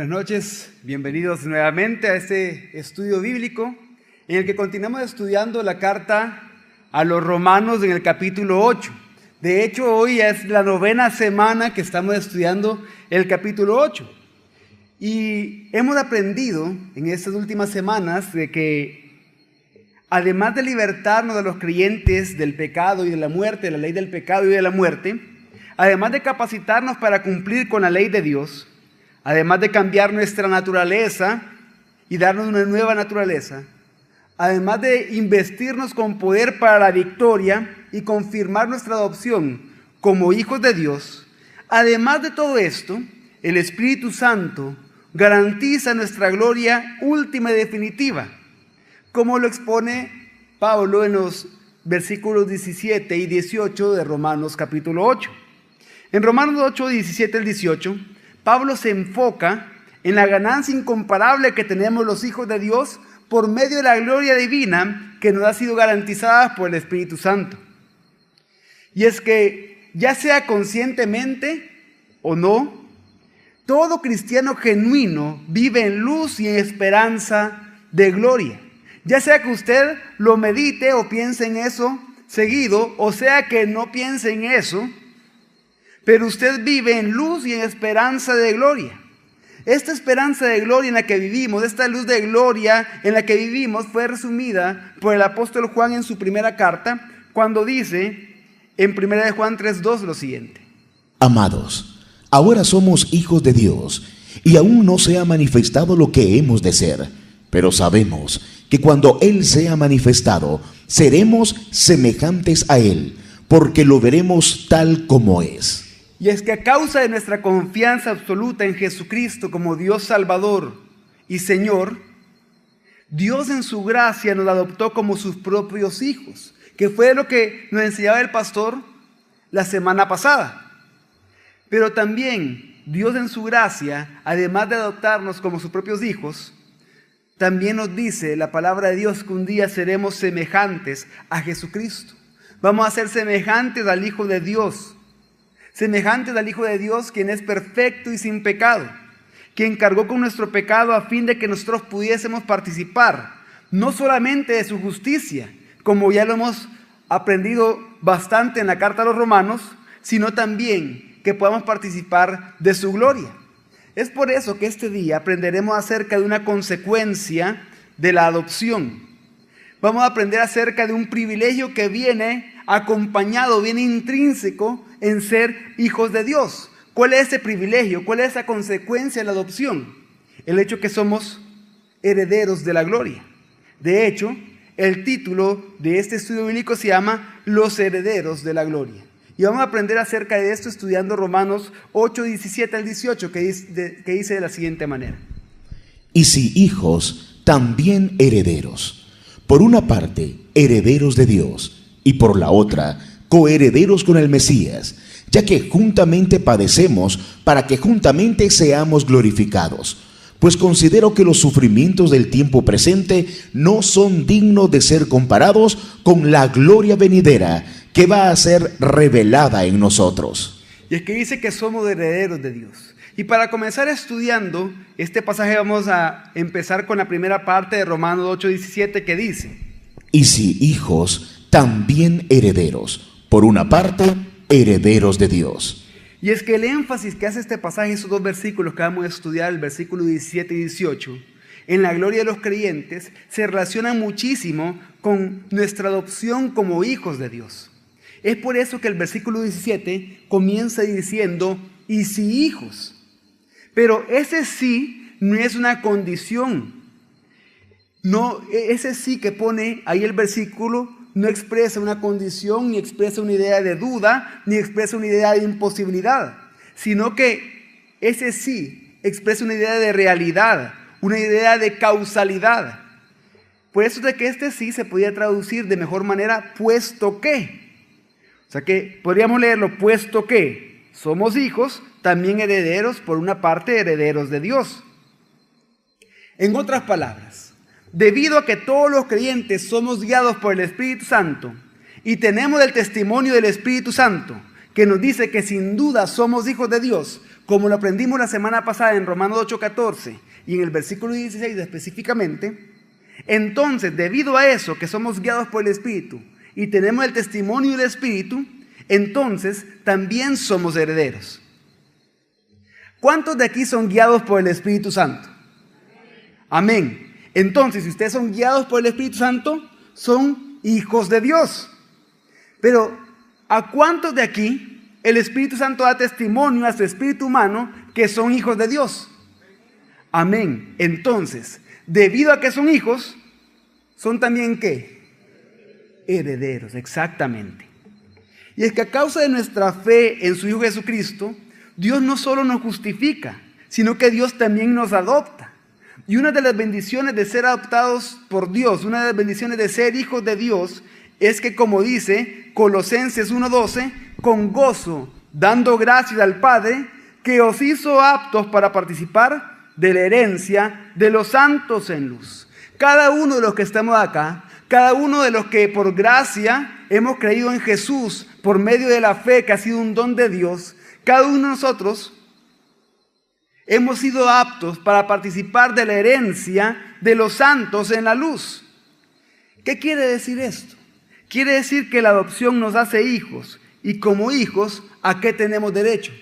Buenas noches, bienvenidos nuevamente a este estudio bíblico en el que continuamos estudiando la carta a los Romanos en el capítulo 8. De hecho, hoy es la 9ª semana que estamos estudiando el capítulo 8. Y hemos aprendido en estas últimas semanas de que además de libertarnos de los creyentes del pecado y de la muerte, de la ley del pecado y de la muerte, además de capacitarnos para cumplir con la ley de Dios, además de cambiar nuestra naturaleza y darnos una nueva naturaleza, además de investirnos con poder para la victoria y confirmar nuestra adopción como hijos de Dios, además de todo esto, el Espíritu Santo garantiza nuestra gloria última y definitiva, como lo expone Pablo en los versículos 17 y 18 de Romanos capítulo 8. En Romanos 8, 17 al 18, Pablo se enfoca en la ganancia incomparable que tenemos los hijos de Dios por medio de la gloria divina que nos ha sido garantizada por el Espíritu Santo. Y es que, ya sea conscientemente o no, todo cristiano genuino vive en luz y en esperanza de gloria. Ya sea que usted lo medite o piense en eso seguido, o sea que no piense en eso, pero usted vive en luz y en esperanza de gloria. Esta esperanza de gloria en la que vivimos, esta luz de gloria en la que vivimos fue resumida por el apóstol Juan en su primera carta, cuando dice en 1 Juan 3:2 lo siguiente: Amados, ahora somos hijos de Dios, y aún no se ha manifestado lo que hemos de ser, pero sabemos que cuando Él sea manifestado, seremos semejantes a Él, porque lo veremos tal como es. Y es que a causa de nuestra confianza absoluta en Jesucristo como Dios Salvador y Señor, Dios en su gracia nos adoptó como sus propios hijos, que fue lo que nos enseñaba el pastor la semana pasada. Pero también Dios en su gracia, además de adoptarnos como sus propios hijos, también nos dice la palabra de Dios que un día seremos semejantes a Jesucristo. Vamos a ser semejantes al Hijo de Dios. Semejantes al Hijo de Dios, quien es perfecto y sin pecado, quien cargó con nuestro pecado a fin de que nosotros pudiésemos participar, no solamente de su justicia, como ya lo hemos aprendido bastante en la carta a los Romanos, sino también que podamos participar de su gloria. Es por eso que este día aprenderemos acerca de una consecuencia de la adopción. Vamos a aprender acerca de un privilegio que viene acompañado, viene intrínseco en ser hijos de Dios. ¿Cuál es ese privilegio? ¿Cuál es esa consecuencia de la adopción? El hecho que somos herederos de la gloria. De hecho, el título de este estudio bíblico se llama Los herederos de la gloria. Y vamos a aprender acerca de esto estudiando Romanos 8, 17 al 18, que dice de la siguiente manera: Y si hijos, también herederos. Por una parte, herederos de Dios, y por la otra, coherederos con el Mesías, ya que juntamente padecemos para que juntamente seamos glorificados. Pues considero que los sufrimientos del tiempo presente no son dignos de ser comparados con la gloria venidera que va a ser revelada en nosotros. Y es que dice que somos herederos de Dios. Y para comenzar estudiando este pasaje vamos a empezar con la primera parte de Romanos 8:17 que dice: Y si hijos, también herederos. Por una parte, herederos de Dios. Y es que el énfasis que hace este pasaje, esos dos versículos que vamos a estudiar, el versículo 17 y 18, en la gloria de los creyentes, se relaciona muchísimo con nuestra adopción como hijos de Dios. Es por eso que el versículo 17 comienza diciendo: y si hijos. Pero ese sí no es una condición. No, ese sí que pone ahí el versículo no expresa una condición, ni expresa una idea de duda, ni expresa una idea de imposibilidad, sino que ese sí expresa una idea de realidad, una idea de causalidad. Por eso es de que este sí se podía traducir de mejor manera, puesto que. O sea que podríamos leerlo, puesto que somos hijos, también herederos, por una parte herederos de Dios. En otras palabras, debido a que todos los creyentes somos guiados por el Espíritu Santo y tenemos el testimonio del Espíritu Santo que nos dice que sin duda somos hijos de Dios, como lo aprendimos la semana pasada en Romanos 8:14 y en el versículo 16 específicamente, entonces, debido a eso, que somos guiados por el Espíritu y tenemos el testimonio del Espíritu, entonces también somos herederos. ¿Cuántos de aquí son guiados por el Espíritu Santo? Amén. Entonces, si ustedes son guiados por el Espíritu Santo, son hijos de Dios. Pero, ¿a cuántos de aquí el Espíritu Santo da testimonio a su espíritu humano que son hijos de Dios? Amén. Entonces, debido a que son hijos, son también ¿qué? Herederos, exactamente. Y es que a causa de nuestra fe en su Hijo Jesucristo, Dios no solo nos justifica, sino que Dios también nos adopta. Y una de las bendiciones de ser adoptados por Dios, una de las bendiciones de ser hijos de Dios, es que, como dice Colosenses 1:12, con gozo, dando gracias al Padre, que os hizo aptos para participar de la herencia de los santos en luz. Cada uno de los que estamos acá, cada uno de los que por gracia hemos creído en Jesús por medio de la fe que ha sido un don de Dios, cada uno de nosotros hemos sido aptos para participar de la herencia de los santos en la luz. ¿Qué quiere decir esto? Quiere decir que la adopción nos hace hijos, y como hijos, ¿a qué tenemos derecho?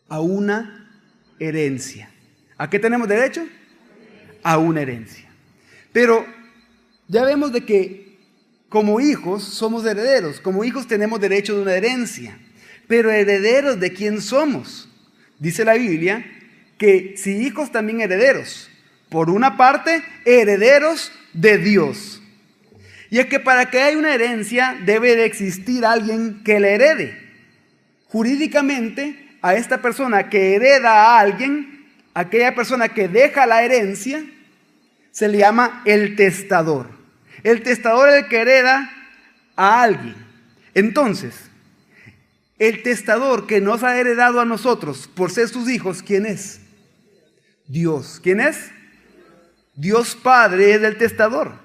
A una herencia. ¿A qué tenemos derecho? A una herencia. Pero ya vemos de que como hijos somos herederos. Como hijos tenemos derecho de una herencia. Pero herederos, ¿de quién somos? Dice la Biblia que si hijos también herederos. Por una parte, herederos de Dios. Y es que para que haya una herencia debe de existir alguien que la herede. Jurídicamente, a esta persona que hereda a alguien, aquella persona que deja la herencia, se le llama el testador. El testador es el que hereda a alguien. Entonces, el testador que nos ha heredado a nosotros por ser sus hijos, ¿quién es? Dios. ¿Quién es? Dios Padre es el testador.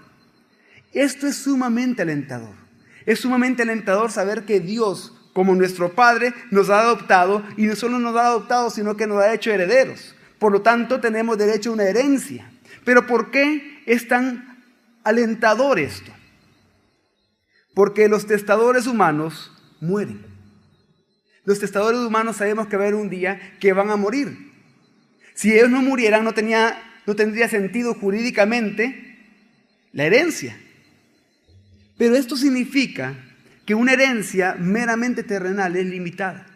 Esto es sumamente alentador. Es sumamente alentador saber que Dios, como nuestro Padre, nos ha adoptado, y no solo nos ha adoptado, sino que nos ha hecho herederos. Por lo tanto, tenemos derecho a una herencia. Pero ¿por qué es tan alentador esto? Porque los testadores humanos mueren. Los testadores humanos sabemos que va a haber un día que van a morir. Si ellos no murieran, no tendría sentido jurídicamente la herencia. Pero esto significa que una herencia meramente terrenal es limitada.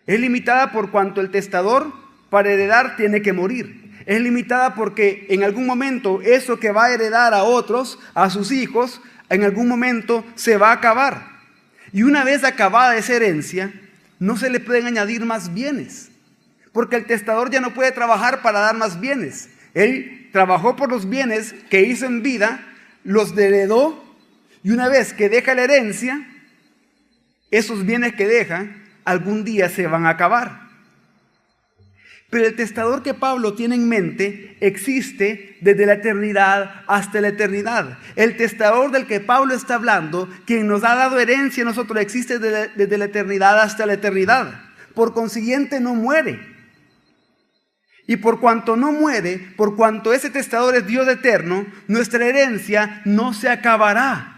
Es limitada por cuanto el testador para heredar tiene que morir. Es limitada porque en algún momento eso que va a heredar a otros, a sus hijos, en algún momento se va a acabar. Y una vez acabada esa herencia, no se le pueden añadir más bienes. Porque el testador ya no puede trabajar para dar más bienes. Él trabajó por los bienes que hizo en vida, los heredó, y una vez que deja la herencia, esos bienes que deja, algún día se van a acabar. Pero el testador que Pablo tiene en mente existe desde la eternidad hasta la eternidad. El testador del que Pablo está hablando, quien nos ha dado herencia a nosotros, existe desde la eternidad hasta la eternidad. Por consiguiente, no muere. Y por cuanto no muere, por cuanto ese testador es Dios eterno, nuestra herencia no se acabará.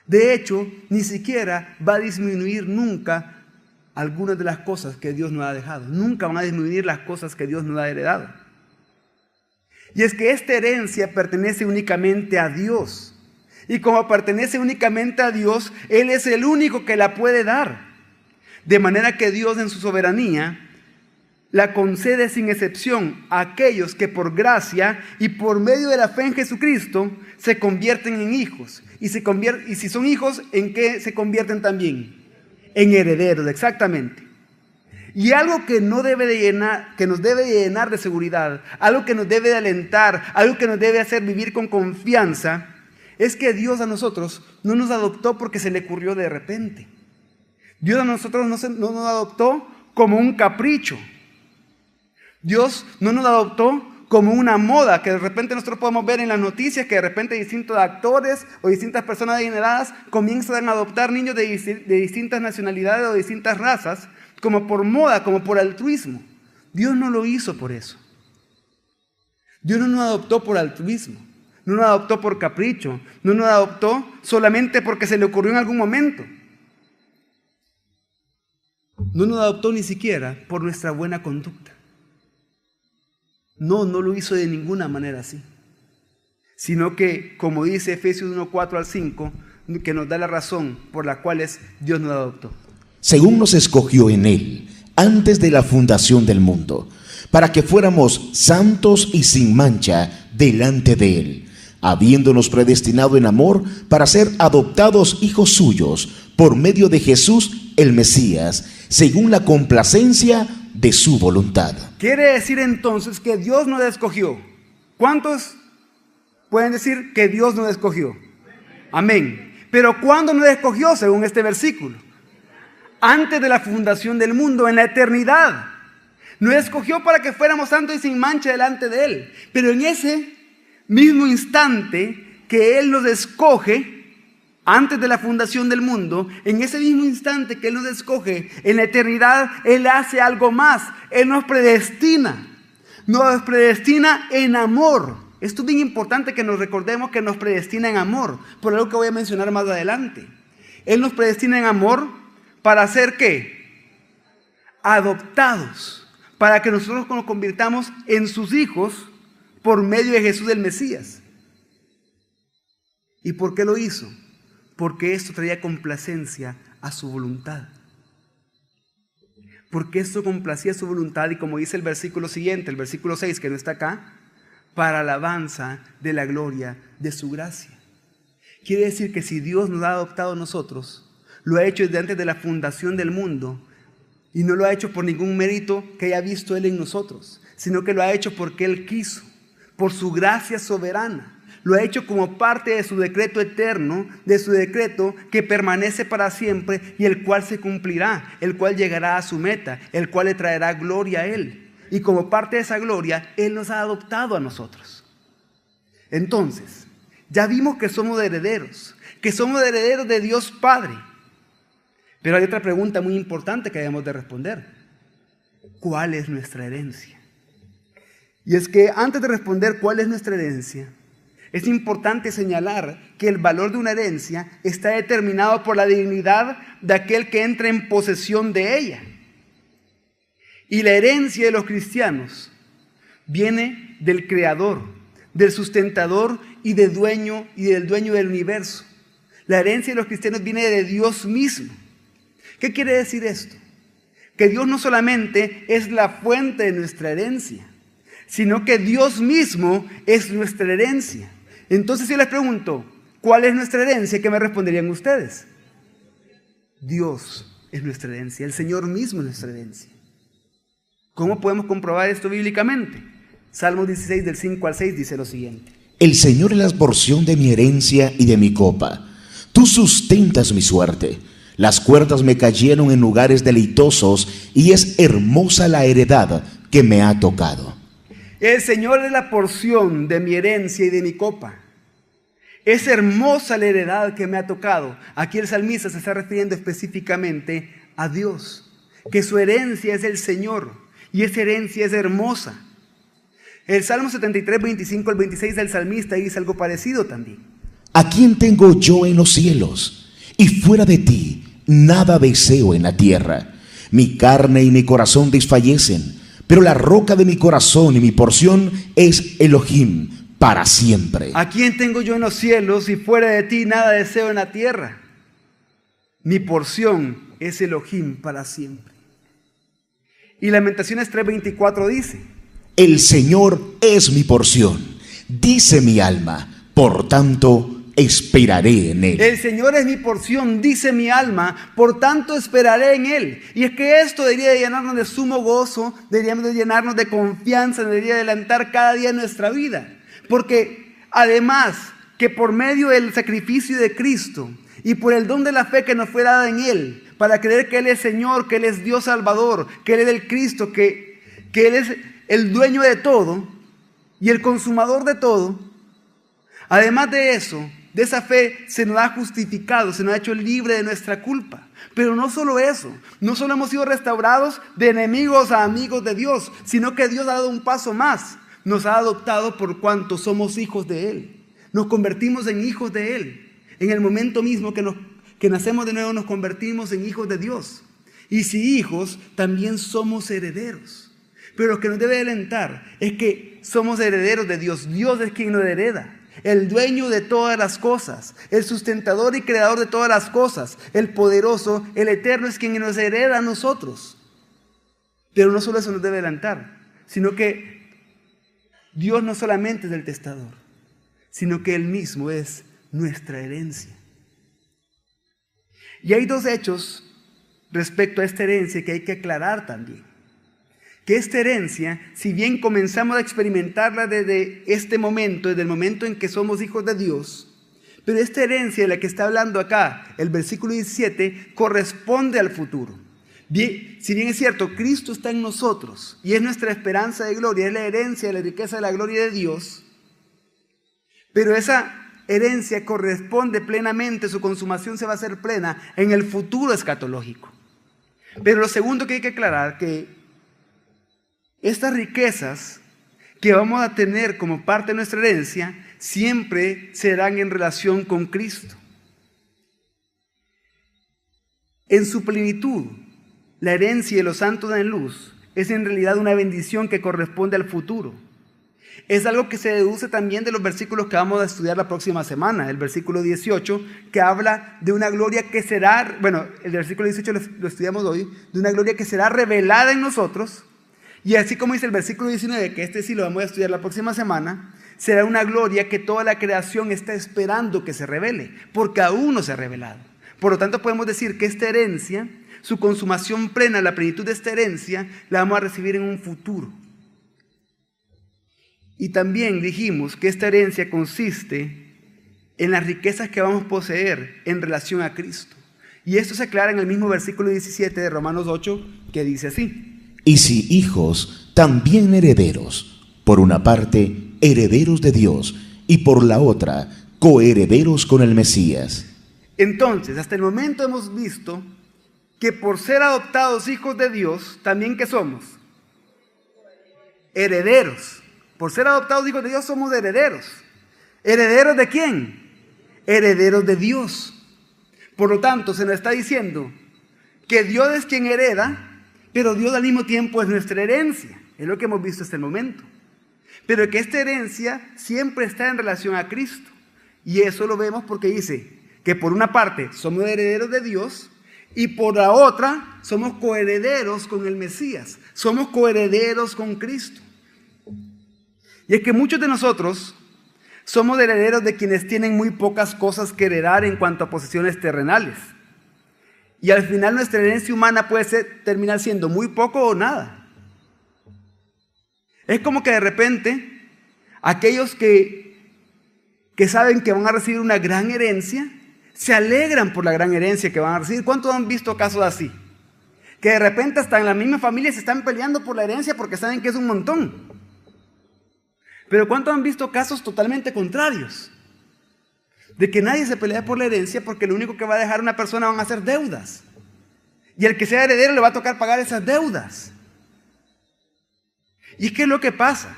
De hecho, ni siquiera va a disminuir nunca algunas de las cosas que Dios nos ha dejado. Nunca van a disminuir las cosas que Dios nos ha heredado. Y es que esta herencia pertenece únicamente a Dios. Y como pertenece únicamente a Dios, Él es el único que la puede dar. De manera que Dios en su soberanía la concede sin excepción a aquellos que por gracia y por medio de la fe en Jesucristo se convierten en hijos. Y si son hijos, ¿en qué se convierten también? En herederos, exactamente. Y algo que nos debe de llenar de seguridad, algo que nos debe de alentar, algo que nos debe hacer vivir con confianza, es que Dios a nosotros no nos adoptó porque se le ocurrió de repente. Dios a nosotros no nos adoptó como un capricho. Dios no nos adoptó como una moda que de repente nosotros podemos ver en las noticias, que de repente distintos actores o distintas personas adineradas comienzan a adoptar niños de distintas nacionalidades o distintas razas como por moda, como por altruismo. Dios no lo hizo por eso. Dios no nos adoptó por altruismo, no nos adoptó por capricho, no nos adoptó solamente porque se le ocurrió en algún momento. No nos adoptó ni siquiera por nuestra buena conducta. No lo hizo de ninguna manera así. Sino que, como dice Efesios 1, 4 al 5, que nos da la razón por la cual Dios nos adoptó. Según nos escogió en Él, antes de la fundación del mundo, para que fuéramos santos y sin mancha delante de Él, habiéndonos predestinado en amor para ser adoptados hijos suyos por medio de Jesús el Mesías, según la complacencia de su voluntad. Quiere decir entonces que Dios nos escogió. ¿Cuántos pueden decir que Dios nos escogió? Amén. Pero ¿cuándo nos escogió según este versículo? Antes de la fundación del mundo, en la eternidad. Nos escogió para que fuéramos santos y sin mancha delante de Él. Pero en ese mismo instante que Él nos escoge, antes de la fundación del mundo, en ese mismo instante que Él nos escoge, en la eternidad, Él hace algo más. Él nos predestina en amor. Esto es bien importante que nos recordemos que nos predestina en amor, por algo que voy a mencionar más adelante. Él nos predestina en amor para ser ¿qué? Adoptados, para que nosotros nos convirtamos en sus hijos por medio de Jesús el Mesías. ¿Y por qué lo hizo? Porque esto traía complacencia a su voluntad. Porque esto complacía su voluntad, y como dice el versículo siguiente, el versículo 6, que no está acá, para alabanza de la gloria de su gracia. Quiere decir que si Dios nos ha adoptado a nosotros, lo ha hecho desde antes de la fundación del mundo, y no lo ha hecho por ningún mérito que haya visto Él en nosotros, sino que lo ha hecho porque Él quiso, por su gracia soberana. Lo ha hecho como parte de su decreto eterno, de su decreto que permanece para siempre y el cual se cumplirá, el cual llegará a su meta, el cual le traerá gloria a Él. Y como parte de esa gloria, Él nos ha adoptado a nosotros. Entonces, ya vimos que somos herederos de Dios Padre. Pero hay otra pregunta muy importante que debemos de responder. ¿Cuál es nuestra herencia? Y es que antes de responder cuál es nuestra herencia, es importante señalar que el valor de una herencia está determinado por la dignidad de aquel que entra en posesión de ella. Y la herencia de los cristianos viene del Creador, del sustentador y del dueño del universo. La herencia de los cristianos viene de Dios mismo. ¿Qué quiere decir esto? Que Dios no solamente es la fuente de nuestra herencia, sino que Dios mismo es nuestra herencia. Entonces, si les pregunto, ¿cuál es nuestra herencia? ¿Qué me responderían ustedes? Dios es nuestra herencia, el Señor mismo es nuestra herencia. ¿Cómo podemos comprobar esto bíblicamente? Salmos 16 del 5 al 6 dice lo siguiente. El Señor es la porción de mi herencia y de mi copa. Tú sustentas mi suerte. Las cuerdas me cayeron en lugares deleitosos y es hermosa la heredad que me ha tocado. El Señor es la porción de mi herencia y de mi copa. Es hermosa la heredad que me ha tocado. Aquí el salmista se está refiriendo específicamente a Dios, que su herencia es el Señor y esa herencia es hermosa. El Salmo 73, 25 al 26 del salmista dice algo parecido también. ¿A quién tengo yo en los cielos? Y fuera de ti, nada deseo en la tierra. Mi carne y mi corazón desfallecen, pero la roca de mi corazón y mi porción es Elohim para siempre. ¿A quién tengo yo en los cielos y fuera de ti nada deseo en la tierra? Mi porción es Elohim para siempre. Y Lamentaciones 3:24 dice: El Señor es mi porción, dice mi alma, por tanto esperaré en Él. El Señor es mi porción, dice mi alma, por tanto esperaré en Él. Y es que esto debería de llenarnos de sumo gozo, deberíamos de llenarnos de confianza, debería adelantar cada día nuestra vida. Porque además que por medio del sacrificio de Cristo y por el don de la fe que nos fue dada en Él, para creer que Él es Señor, que Él es Dios Salvador, que Él es el Cristo, que Él es el dueño de todo y el consumador de todo, además de eso, de esa fe se nos ha justificado, se nos ha hecho libre de nuestra culpa. Pero no solo eso, no solo hemos sido restaurados de enemigos a amigos de Dios, sino que Dios ha dado un paso más. Nos ha adoptado por cuanto somos hijos de Él. Nos convertimos en hijos de Él. En el momento mismo que nacemos de nuevo nos convertimos en hijos de Dios. Y si hijos, también somos herederos. Pero lo que nos debe alentar es que somos herederos de Dios. Dios es quien nos hereda. El dueño de todas las cosas, el sustentador y creador de todas las cosas, el poderoso, el eterno es quien nos hereda a nosotros. Pero no solo eso nos debe adelantar, sino que Dios no solamente es el testador, sino que Él mismo es nuestra herencia. Y hay dos hechos respecto a esta herencia que hay que aclarar también. Que esta herencia, si bien comenzamos a experimentarla desde este momento, desde el momento en que somos hijos de Dios, pero esta herencia de la que está hablando acá, el versículo 17, corresponde al futuro. Bien, si bien es cierto, Cristo está en nosotros y es nuestra esperanza de gloria, es la herencia de la riqueza de la gloria de Dios, pero esa herencia corresponde plenamente, su consumación se va a hacer plena en el futuro escatológico. Pero lo segundo que hay que aclarar, que estas riquezas que vamos a tener como parte de nuestra herencia siempre serán en relación con Cristo. En su plenitud, la herencia de los santos en luz es en realidad una bendición que corresponde al futuro. Es algo que se deduce también de los versículos que vamos a estudiar la próxima semana. El versículo 18 que habla de una gloria que será, bueno, el versículo 18 lo estudiamos hoy, de una gloria que será revelada en nosotros. Y así como dice el versículo 19, que este sí lo vamos a estudiar la próxima semana, será una gloria que toda la creación está esperando que se revele, porque aún no se ha revelado. Por lo tanto, podemos decir que esta herencia, su consumación plena, la plenitud de esta herencia, la vamos a recibir en un futuro. Y también dijimos que esta herencia consiste en las riquezas que vamos a poseer en relación a Cristo. Y esto se aclara en el mismo versículo 17 de Romanos 8, que dice así: y si hijos, también herederos, por una parte, herederos de Dios, y por la otra, coherederos con el Mesías. Entonces, hasta el momento hemos visto que por ser adoptados hijos de Dios, también ¿qué somos? Herederos. Por ser adoptados hijos de Dios somos herederos. ¿Herederos de quién? Herederos de Dios. Por lo tanto, se nos está diciendo que Dios es quien hereda, pero Dios al mismo tiempo es nuestra herencia. Es lo que hemos visto hasta el momento. Pero que esta herencia siempre está en relación a Cristo. Y eso lo vemos porque dice que por una parte somos herederos de Dios y por la otra somos coherederos con el Mesías. Somos coherederos con Cristo. Y es que muchos de nosotros somos herederos de quienes tienen muy pocas cosas que heredar en cuanto a posesiones terrenales. Y al final nuestra herencia humana puede terminar siendo muy poco o nada. Es como que de repente aquellos que saben que van a recibir una gran herencia, se alegran por la gran herencia que van a recibir. ¿Cuántos han visto casos así? Que de repente hasta en la misma familia se están peleando por la herencia porque saben que es un montón. Pero ¿cuántos han visto casos totalmente contrarios? De que nadie se pelea por la herencia porque lo único que va a dejar una persona van a ser deudas. Y el que sea heredero le va a tocar pagar esas deudas. ¿Y qué es lo que pasa?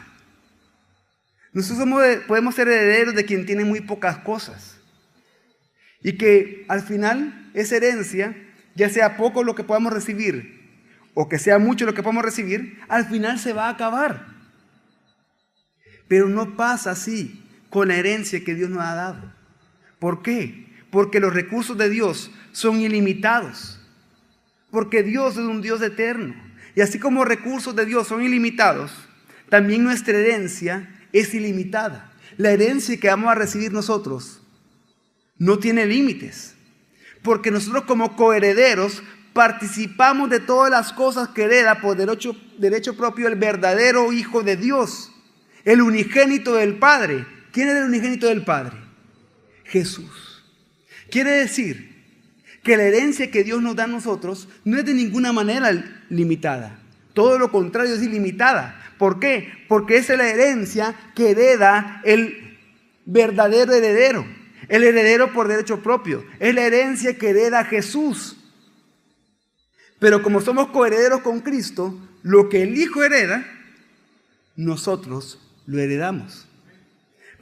Nosotros podemos ser herederos de quien tiene muy pocas cosas. Y que al final esa herencia, ya sea poco lo que podamos recibir o que sea mucho lo que podamos recibir, al final se va a acabar. Pero no pasa así con la herencia que Dios nos ha dado. ¿Por qué? Porque los recursos de Dios son ilimitados. Porque Dios es un Dios eterno. Y así como los recursos de Dios son ilimitados, también nuestra herencia es ilimitada. La herencia que vamos a recibir nosotros no tiene límites. Porque nosotros como coherederos participamos de todas las cosas que hereda por derecho propio el verdadero Hijo de Dios, el unigénito del Padre. ¿Quién es el unigénito del Padre? Jesús. Quiere decir que la herencia que Dios nos da a nosotros no es de ninguna manera limitada. Todo lo contrario, es ilimitada. ¿Por qué? Porque esa es la herencia que hereda el verdadero heredero. el heredero por derecho propio. Es la herencia que hereda Jesús. Pero como somos coherederos con Cristo, lo que el Hijo hereda, nosotros lo heredamos.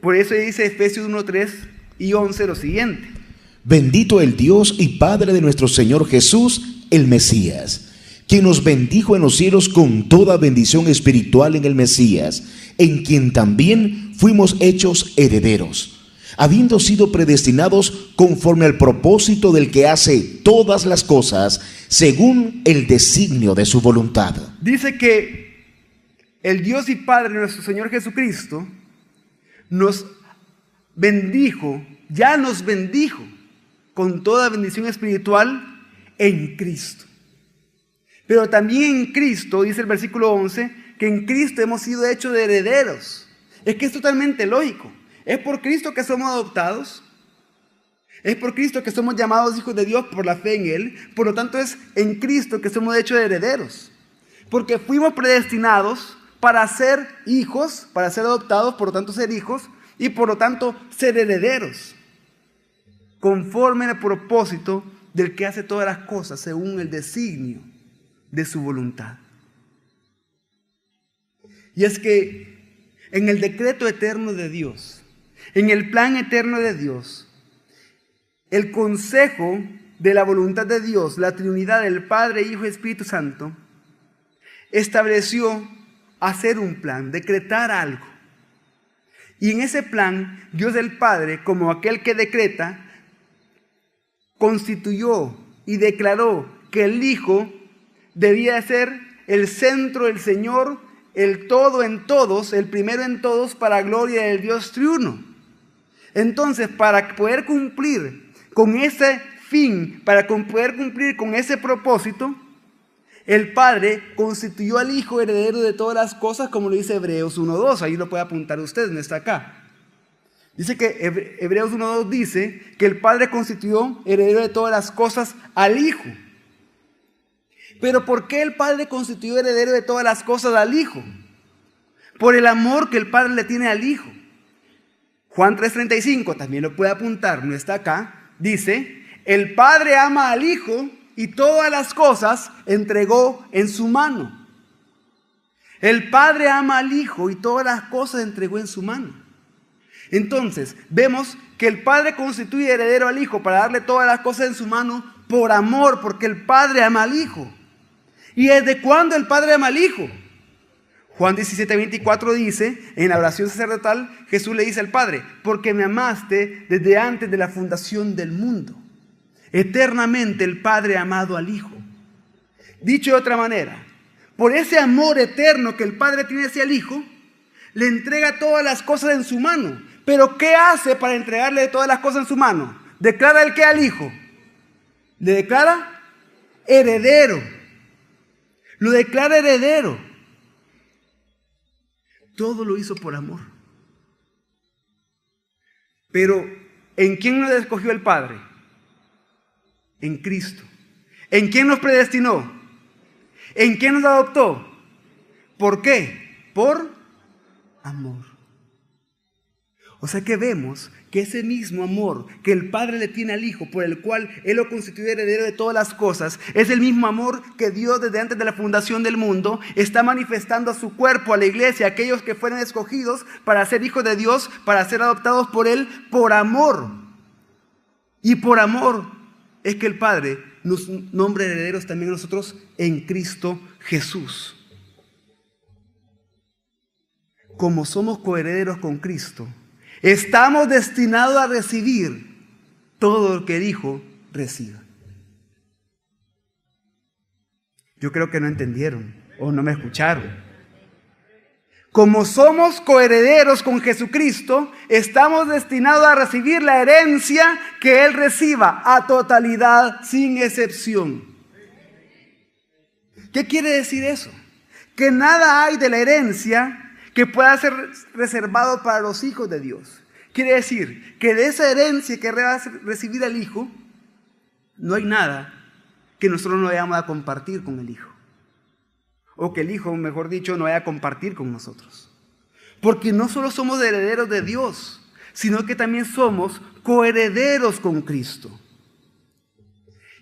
Por eso dice Efesios 1, 3 y 11 lo siguiente. Bendito el Dios y Padre de nuestro Señor Jesús, el Mesías, quien nos bendijo en los cielos con toda bendición espiritual en el Mesías, en quien también fuimos hechos herederos, habiendo sido predestinados conforme al propósito del que hace todas las cosas, según el designio de su voluntad. Dice que el Dios y Padre de nuestro Señor Jesucristo nos bendijo, ya nos bendijo con toda bendición espiritual en Cristo. Pero también en Cristo, dice el versículo 11, que en Cristo hemos sido hechos de herederos. Es que es totalmente lógico. Es por Cristo que somos adoptados. Es por Cristo que somos llamados hijos de Dios por la fe en Él. Por lo tanto, es en Cristo que somos hechos de herederos. Porque fuimos predestinados para ser hijos, para ser adoptados, por lo tanto ser hijos, y por lo tanto ser herederos, conforme al propósito del que hace todas las cosas, según el designio de su voluntad. Y es que en el decreto eterno de Dios, en el plan eterno de Dios, el consejo de la voluntad de Dios, la Trinidad del Padre, Hijo y Espíritu Santo, estableció hacer un plan, decretar algo. Y en ese plan, Dios el Padre, como aquel que decreta, constituyó y declaró que el Hijo debía ser el centro del Señor, el todo en todos, el primero en todos, para gloria del Dios triuno. Entonces, para poder cumplir con ese fin, para poder cumplir con ese propósito, el Padre constituyó al Hijo heredero de todas las cosas, como lo dice Hebreos 1:2. Ahí lo puede apuntar usted, no está acá. Dice que Hebreos 1:2 dice que el Padre constituyó heredero de todas las cosas al Hijo. Pero ¿por qué el Padre constituyó heredero de todas las cosas al Hijo? Por el amor que el Padre le tiene al Hijo. Juan 3:35, también lo puede apuntar, no está acá. Dice, el Padre ama al Hijo y todas las cosas entregó en su mano. El Padre ama al Hijo y todas las cosas entregó en su mano. Entonces, vemos que el Padre constituye heredero al Hijo para darle todas las cosas en su mano por amor, porque el Padre ama al Hijo. ¿Y desde cuándo el Padre ama al Hijo? Juan 17:24 dice, en la oración sacerdotal, Jesús le dice al Padre, porque me amaste desde antes de la fundación del mundo. Eternamente el Padre ha amado al Hijo. Dicho de otra manera, por ese amor eterno que el Padre tiene hacia el Hijo, le entrega todas las cosas en su mano. Pero ¿qué hace para entregarle todas las cosas en su mano? ¿Declara el qué al Hijo? Le declara heredero. Lo declara heredero. Todo lo hizo por amor. Pero ¿en quién nos escogió el Padre? En Cristo. ¿En quién nos predestinó? ¿En quién nos adoptó? ¿Por qué? Por amor. O sea que vemos que ese mismo amor que el Padre le tiene al Hijo, por el cual Él lo constituye heredero de todas las cosas, es el mismo amor que Dios desde antes de la fundación del mundo está manifestando a su cuerpo, a la iglesia, a aquellos que fueron escogidos para ser hijos de Dios, para ser adoptados por Él, por amor. Y por amor es que el Padre nos nombra herederos también a nosotros en Cristo Jesús. Como somos coherederos con Cristo, estamos destinados a recibir todo lo que el Hijo reciba. Yo creo que no entendieron o no me escucharon. Como somos coherederos con Jesucristo, estamos destinados a recibir la herencia que Él reciba a totalidad, sin excepción. ¿Qué quiere decir eso? Que nada hay de la herencia que pueda ser reservado para los hijos de Dios. Quiere decir que de esa herencia que va a recibir el Hijo, no hay nada que nosotros no vayamos a compartir con el Hijo. O que el Hijo, mejor dicho, no vaya a compartir con nosotros. Porque no solo somos herederos de Dios, sino que también somos coherederos con Cristo.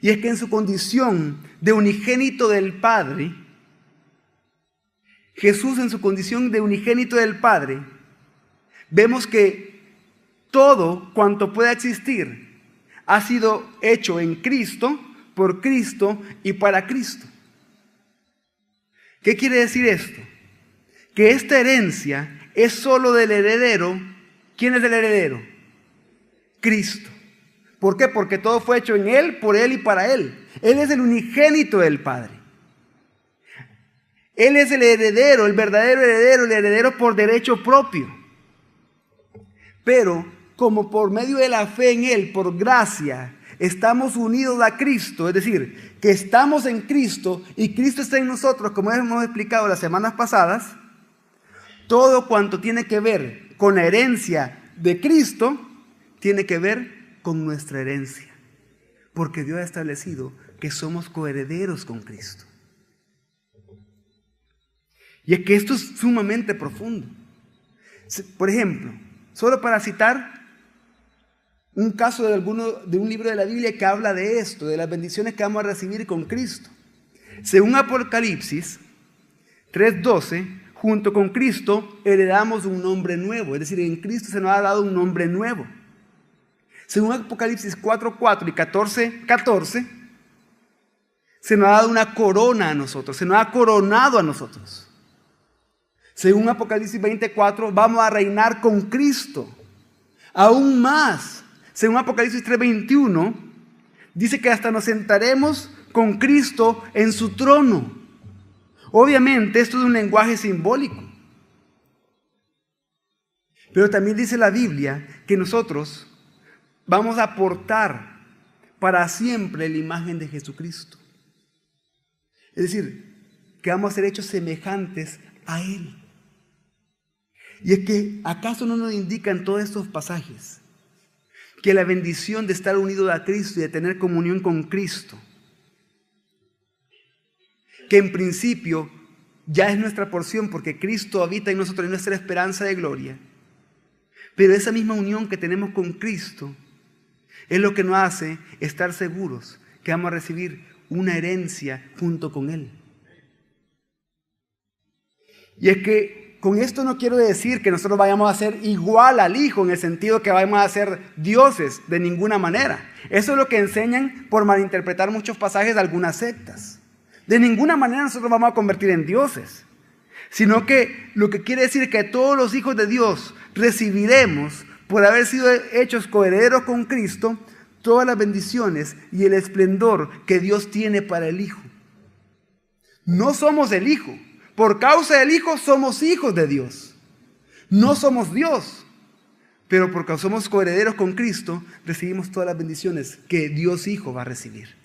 Y es que en su condición de unigénito del Padre, Jesús en su condición de unigénito del Padre, vemos que todo cuanto pueda existir ha sido hecho en Cristo, por Cristo y para Cristo. ¿Qué quiere decir esto? Que esta herencia es solo del heredero. ¿Quién es el heredero? Cristo. ¿Por qué? Porque todo fue hecho en Él, por Él y para Él. Él es el unigénito del Padre. Él es el heredero, el verdadero heredero, el heredero por derecho propio. Pero como por medio de la fe en Él, por gracia, estamos unidos a Cristo, es decir, que estamos en Cristo y Cristo está en nosotros, como hemos explicado las semanas pasadas, todo cuanto tiene que ver con la herencia de Cristo, tiene que ver con nuestra herencia, porque Dios ha establecido que somos coherederos con Cristo. Y es que esto es sumamente profundo. Por ejemplo, solo para citar un caso de un libro de la Biblia que habla de esto, de las bendiciones que vamos a recibir con Cristo. Según Apocalipsis 3:12, junto con Cristo heredamos un nombre nuevo, es decir, en Cristo se nos ha dado un nombre nuevo. Según Apocalipsis 4:4 y 14:14, se nos ha dado una corona a nosotros, se nos ha coronado a nosotros. Según Apocalipsis 20:4, vamos a reinar con Cristo. Aún más, según Apocalipsis 3:21, dice que hasta nos sentaremos con Cristo en su trono. Obviamente, esto es un lenguaje simbólico. Pero también dice la Biblia que nosotros vamos a portar para siempre la imagen de Jesucristo. Es decir, que vamos a ser hechos semejantes a Él. Y es que, ¿acaso no nos indican todos estos pasajes que la bendición de estar unido a Cristo y de tener comunión con Cristo, que en principio ya es nuestra porción porque Cristo habita en nosotros y nuestra esperanza de gloria, pero esa misma unión que tenemos con Cristo es lo que nos hace estar seguros que vamos a recibir una herencia junto con Él? Y es que con esto no quiero decir que nosotros vayamos a ser igual al Hijo en el sentido que vayamos a ser dioses de ninguna manera. Eso es lo que enseñan por malinterpretar muchos pasajes de algunas sectas. De ninguna manera nosotros vamos a convertir en dioses, sino que lo que quiere decir es que todos los hijos de Dios recibiremos, por haber sido hechos coherederos con Cristo, todas las bendiciones y el esplendor que Dios tiene para el Hijo. No somos el Hijo. Por causa del Hijo somos hijos de Dios. No somos Dios, pero porque somos coherederos con Cristo, recibimos todas las bendiciones que Dios Hijo va a recibir.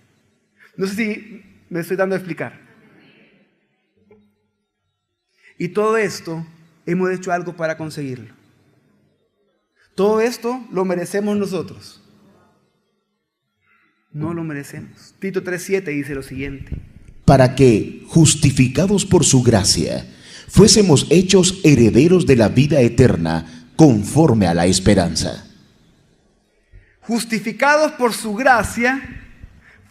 No sé si me estoy dando a explicar. Y todo esto hemos hecho algo para conseguirlo. Todo esto lo merecemos nosotros. No lo merecemos. Tito 3:7 dice lo siguiente: para que, justificados por su gracia, fuésemos hechos herederos de la vida eterna, conforme a la esperanza. Justificados por su gracia,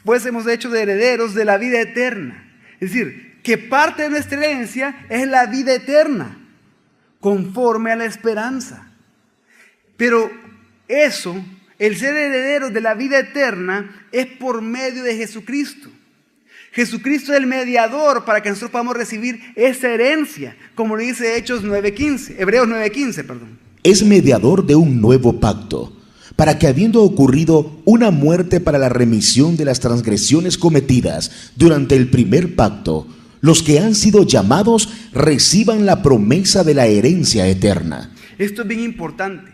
fuésemos hechos herederos de la vida eterna. Es decir, que parte de nuestra herencia es la vida eterna, conforme a la esperanza. Pero eso, el ser herederos de la vida eterna, es por medio de Jesucristo. Jesucristo es el mediador para que nosotros podamos recibir esa herencia, como lo dice Hebreos 9:15, perdón. Es mediador de un nuevo pacto, para que habiendo ocurrido una muerte para la remisión de las transgresiones cometidas durante el primer pacto, los que han sido llamados reciban la promesa de la herencia eterna. Esto es bien importante,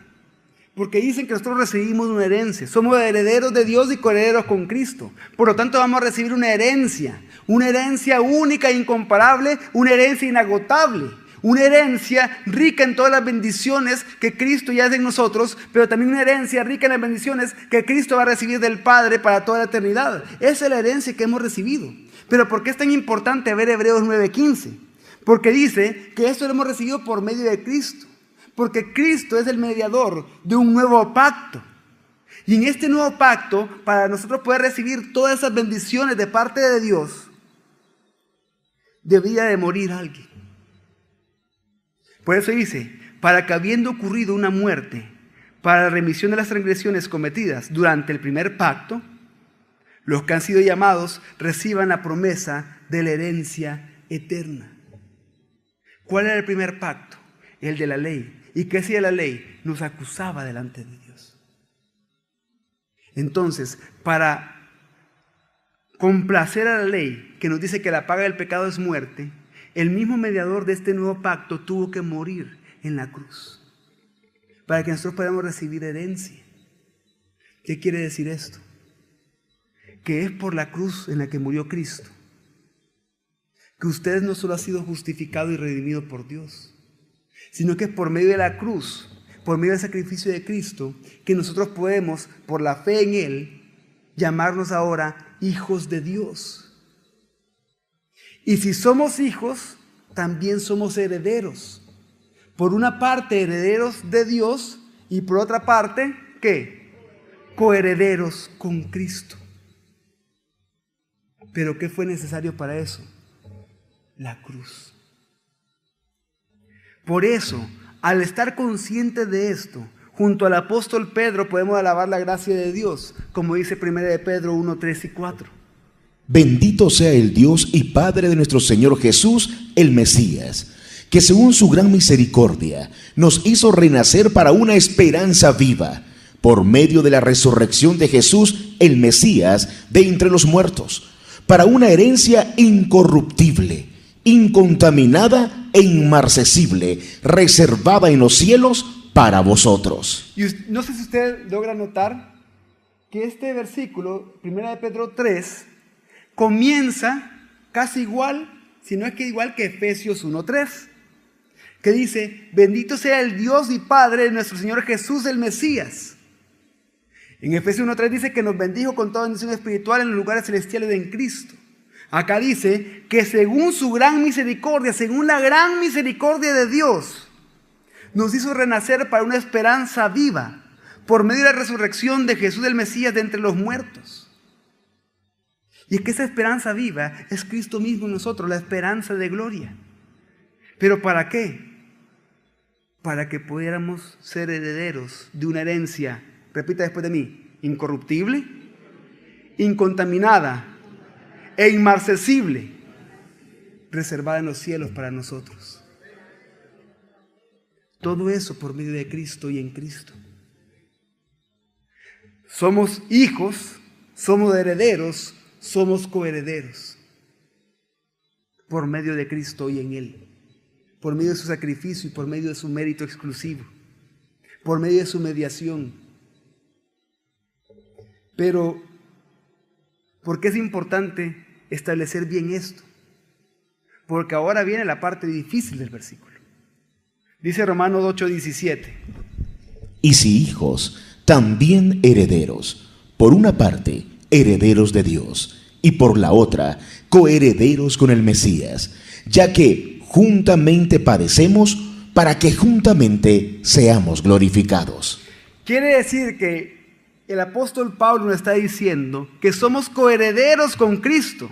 porque dicen que nosotros recibimos una herencia. Somos herederos de Dios y coherederos con Cristo. Por lo tanto, vamos a recibir una herencia única e incomparable, una herencia inagotable, una herencia rica en todas las bendiciones que Cristo ya hace en nosotros, pero también una herencia rica en las bendiciones que Cristo va a recibir del Padre para toda la eternidad. Esa es la herencia que hemos recibido. Pero ¿por qué es tan importante ver Hebreos 9:15? Porque dice que esto lo hemos recibido por medio de Cristo. Porque Cristo es el mediador de un nuevo pacto. Y en este nuevo pacto, para nosotros poder recibir todas esas bendiciones de parte de Dios, debía de morir alguien. Por eso dice, para que habiendo ocurrido una muerte para la remisión de las transgresiones cometidas durante el primer pacto, los que han sido llamados reciban la promesa de la herencia eterna. ¿Cuál era el primer pacto? El de la ley. ¿Y qué hacía la ley? Nos acusaba delante de Dios. Entonces, para complacer a la ley, que nos dice que la paga del pecado es muerte, el mismo mediador de este nuevo pacto tuvo que morir en la cruz, para que nosotros podamos recibir herencia. ¿Qué quiere decir esto? Que es por la cruz en la que murió Cristo, que ustedes no solo han sido justificados y redimidos por Dios, sino que es por medio de la cruz, por medio del sacrificio de Cristo, que nosotros podemos, por la fe en Él, llamarnos ahora hijos de Dios. Y si somos hijos, también somos herederos. Por una parte, herederos de Dios, y por otra parte, ¿qué? Coherederos con Cristo. ¿Pero qué fue necesario para eso? La cruz. Por eso, al estar conscientes de esto, junto al apóstol Pedro podemos alabar la gracia de Dios, como dice 1 de Pedro 1, 3 y 4. Bendito sea el Dios y Padre de nuestro Señor Jesús, el Mesías, que según su gran misericordia nos hizo renacer para una esperanza viva, por medio de la resurrección de Jesús, el Mesías, de entre los muertos, para una herencia incorruptible, incontaminada e inmarcesible, reservada en los cielos para vosotros. Y no sé si usted logra notar que este versículo, 1 de Pedro 3, comienza casi igual, si no es que igual que Efesios 1:3, que dice, bendito sea el Dios y Padre de nuestro Señor Jesús el Mesías. En Efesios 1:3 dice que nos bendijo con toda bendición espiritual en los lugares celestiales en Cristo. Acá dice que según su gran misericordia, según la gran misericordia de Dios, nos hizo renacer para una esperanza viva, por medio de la resurrección de Jesús el Mesías de entre los muertos. Y es que esa esperanza viva es Cristo mismo en nosotros, la esperanza de gloria. ¿Pero para qué? Para que pudiéramos ser herederos de una herencia, repita después de mí, incorruptible, incontaminada e inmarcesible, reservada en los cielos para nosotros. Todo eso por medio de Cristo y en Cristo. Somos hijos, somos herederos, somos coherederos por medio de Cristo y en Él, por medio de su sacrificio y por medio de su mérito exclusivo, por medio de su mediación. Pero, ¿por qué es importante establecer bien esto? Porque ahora viene la parte difícil del versículo. Dice Romanos 8:17. Y si hijos, también herederos, por una parte, herederos de Dios, y por la otra, coherederos con el Mesías, ya que juntamente padecemos para que juntamente seamos glorificados. Quiere decir que el apóstol Pablo nos está diciendo que somos coherederos con Cristo,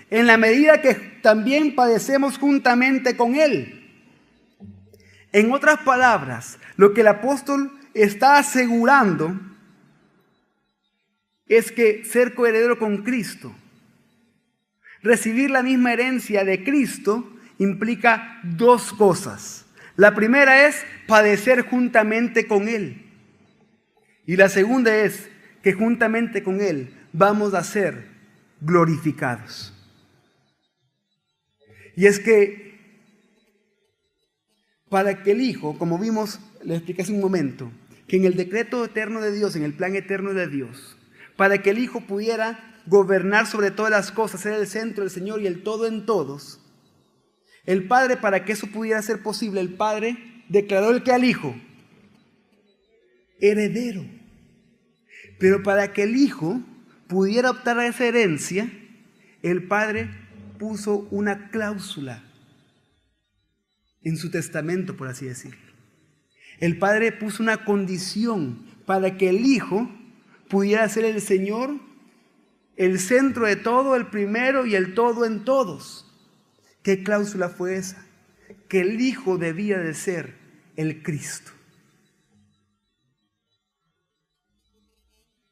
en la medida que también padecemos juntamente con Él. En otras palabras, lo que el apóstol está asegurando es que ser coheredero con Cristo, recibir la misma herencia de Cristo, implica dos cosas. La primera es padecer juntamente con Él. Y la segunda es que juntamente con Él vamos a ser glorificados. Y es que para que el Hijo, como vimos, le expliqué hace un momento, que en el decreto eterno de Dios, en el plan eterno de Dios, para que el Hijo pudiera gobernar sobre todas las cosas, ser el centro del Señor y el todo en todos, el Padre, para que eso pudiera ser posible, el Padre declaró el que al Hijo heredero. Pero para que el Hijo pudiera optar a esa herencia, el Padre puso una cláusula en su testamento, por así decirlo, el Padre puso una condición para que el Hijo pudiera ser el Señor, el centro de todo, el primero y el todo en todos. ¿Qué cláusula fue esa? Que el Hijo debía de ser el Cristo.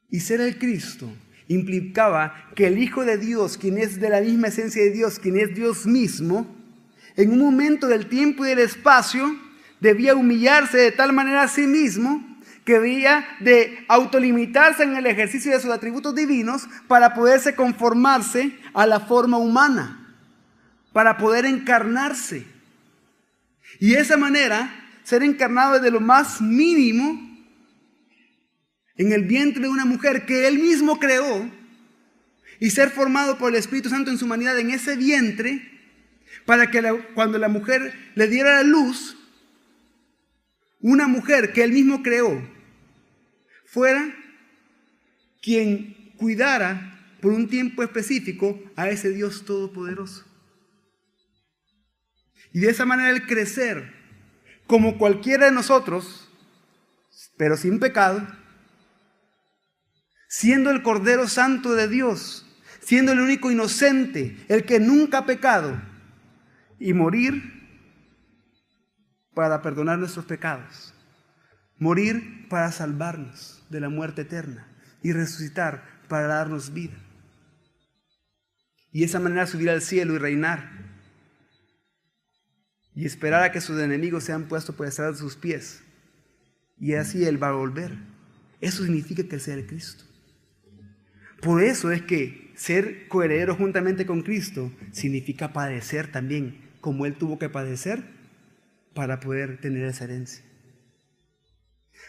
Y ser el Cristo implicaba que el Hijo de Dios, quien es de la misma esencia de Dios, quien es Dios mismo, en un momento del tiempo y del espacio, debía humillarse de tal manera a sí mismo que debía de autolimitarse en el ejercicio de sus atributos divinos para poderse conformarse a la forma humana, para poder encarnarse. Y de esa manera, ser encarnado desde lo más mínimo en el vientre de una mujer que Él mismo creó y ser formado por el Espíritu Santo en su humanidad en ese vientre para que cuando la mujer le diera la luz, una mujer que Él mismo creó fuera quien cuidara por un tiempo específico a ese Dios todopoderoso. Y de esa manera el crecer como cualquiera de nosotros, pero sin pecado, siendo el Cordero Santo de Dios, siendo el único inocente, el que nunca ha pecado, y morir para perdonar nuestros pecados, morir para salvarnos de la muerte eterna y resucitar para darnos vida. Y de esa manera subir al cielo y reinar y esperar a que sus enemigos sean puestos por detrás de sus pies. Y así Él va a volver. Eso significa que Él sea el Cristo. Por eso es que ser coheredero juntamente con Cristo significa padecer también, como Él tuvo que padecer para poder tener esa herencia.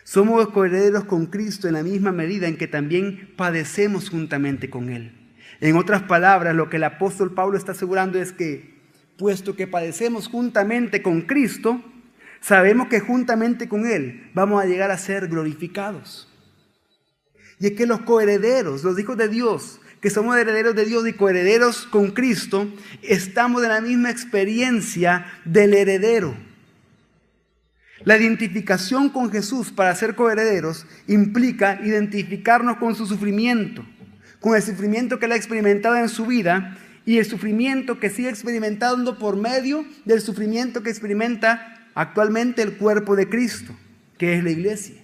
Somos coherederos con Cristo en la misma medida en que también padecemos juntamente con Él. En otras palabras, lo que el apóstol Pablo está asegurando es que, puesto que padecemos juntamente con Cristo, sabemos que juntamente con Él vamos a llegar a ser glorificados. Y es que los coherederos, los hijos de Dios, que somos herederos de Dios y coherederos con Cristo, estamos en la misma experiencia del heredero. La identificación con Jesús para ser coherederos implica identificarnos con su sufrimiento, con el sufrimiento que Él ha experimentado en su vida y el sufrimiento que sigue experimentando por medio del sufrimiento que experimenta actualmente el cuerpo de Cristo, que es la iglesia.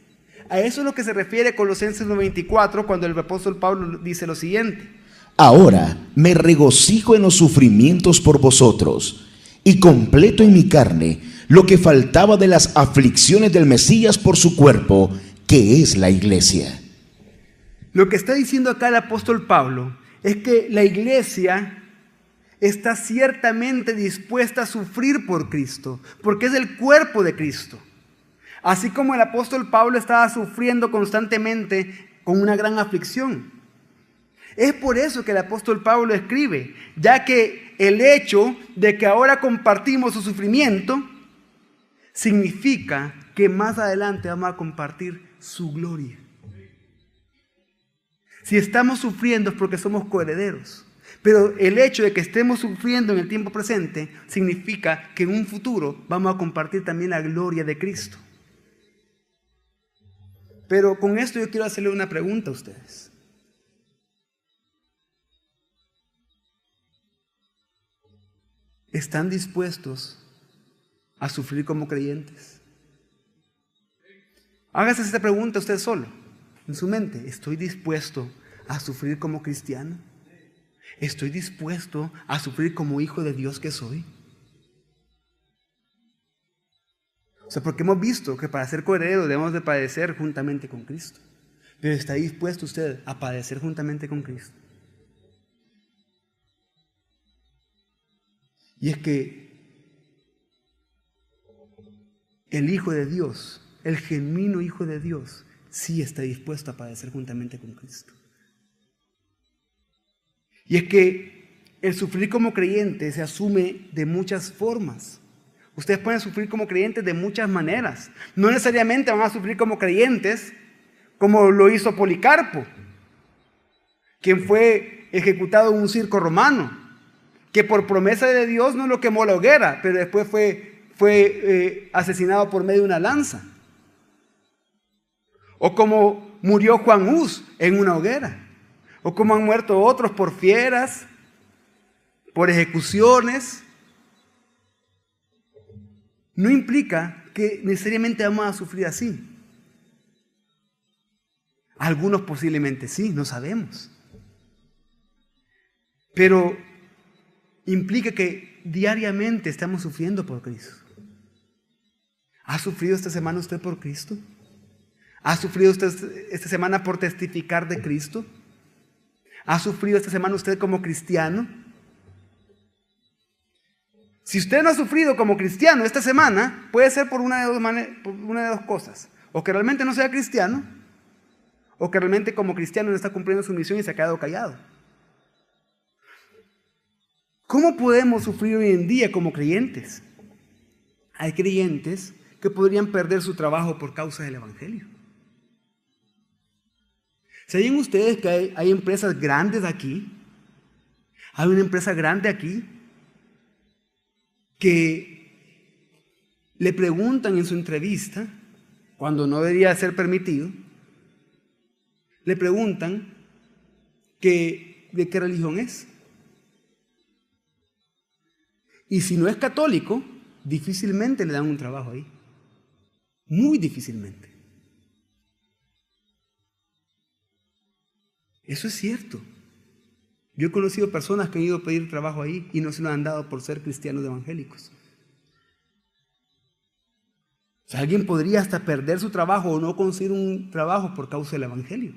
A eso es lo que se refiere Colosenses 1:24 cuando el apóstol Pablo dice lo siguiente: ahora me regocijo en los sufrimientos por vosotros y completo en mi carne lo que faltaba de las aflicciones del Mesías por su cuerpo, que es la iglesia. Lo que está diciendo acá el apóstol Pablo es que la iglesia está ciertamente dispuesta a sufrir por Cristo, porque es el cuerpo de Cristo. Así como el apóstol Pablo estaba sufriendo constantemente con una gran aflicción. Es por eso que el apóstol Pablo escribe, ya que el hecho de que ahora compartimos su sufrimiento significa que más adelante vamos a compartir su gloria. Si estamos sufriendo es porque somos coherederos. Pero el hecho de que estemos sufriendo en el tiempo presente significa que en un futuro vamos a compartir también la gloria de Cristo. Pero con esto yo quiero hacerle una pregunta a ustedes. ¿Están dispuestos a sufrir como creyentes? Hágase esta pregunta usted solo, en su mente. ¿Estoy dispuesto a sufrir como cristiano? ¿Estoy dispuesto a sufrir como hijo de Dios que soy? O sea, porque hemos visto que para ser coherederos debemos de padecer juntamente con Cristo. Pero ¿está dispuesto usted a padecer juntamente con Cristo? Y es que el Hijo de Dios, el genuino Hijo de Dios, sí está dispuesto a padecer juntamente con Cristo. Y es que el sufrir como creyente se asume de muchas formas. Ustedes pueden sufrir como creyentes de muchas maneras. No necesariamente van a sufrir como creyentes como lo hizo Policarpo, quien fue ejecutado en un circo romano, que por promesa de Dios no lo quemó la hoguera, pero después fue asesinado por medio de una lanza. O como murió Juan Hus en una hoguera. O como han muerto otros por fieras, por ejecuciones. No implica que necesariamente vamos a sufrir así. Algunos posiblemente sí, no sabemos. Pero implica que diariamente estamos sufriendo por Cristo. ¿Ha sufrido esta semana usted por Cristo? ¿Ha sufrido usted esta semana por testificar de Cristo? ¿Ha sufrido esta semana usted como cristiano? Si usted no ha sufrido como cristiano esta semana, puede ser por una de dos cosas. O que realmente no sea cristiano, o que realmente como cristiano no está cumpliendo su misión y se ha quedado callado. ¿Cómo podemos sufrir hoy en día como creyentes? Hay creyentes que podrían perder su trabajo por causa del Evangelio. ¿Sabían ustedes que hay empresas grandes aquí? Hay una empresa grande aquí que le preguntan en su entrevista, cuando no debería ser permitido, le preguntan que de qué religión es. Y si no es católico, difícilmente le dan un trabajo ahí. Muy difícilmente. Eso es cierto. Yo he conocido personas que han ido a pedir trabajo ahí y no se lo han dado por ser cristianos evangélicos. O sea, alguien podría hasta perder su trabajo o no conseguir un trabajo por causa del Evangelio.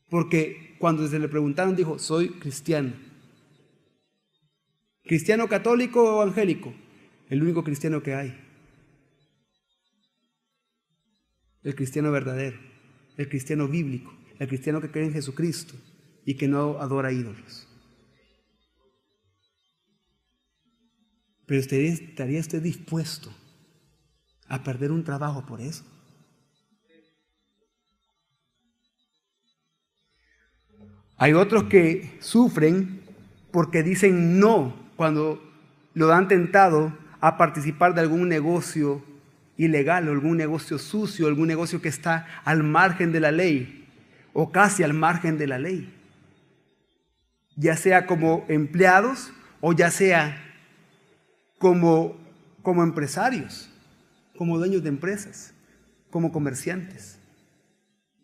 Porque cuando se le preguntaron dijo, soy cristiano. ¿Cristiano católico o evangélico? El único cristiano que hay. El cristiano verdadero, el cristiano bíblico, el cristiano que cree en Jesucristo y que no adora ídolos. Pero ¿estaría usted dispuesto a perder un trabajo por eso? Hay otros que sufren porque dicen no cuando lo han tentado a participar de algún negocio ilegal o algún negocio sucio, algún negocio que está al margen de la ley o casi al margen de la ley. Ya sea como empleados o ya sea como empresarios, como dueños de empresas, como comerciantes.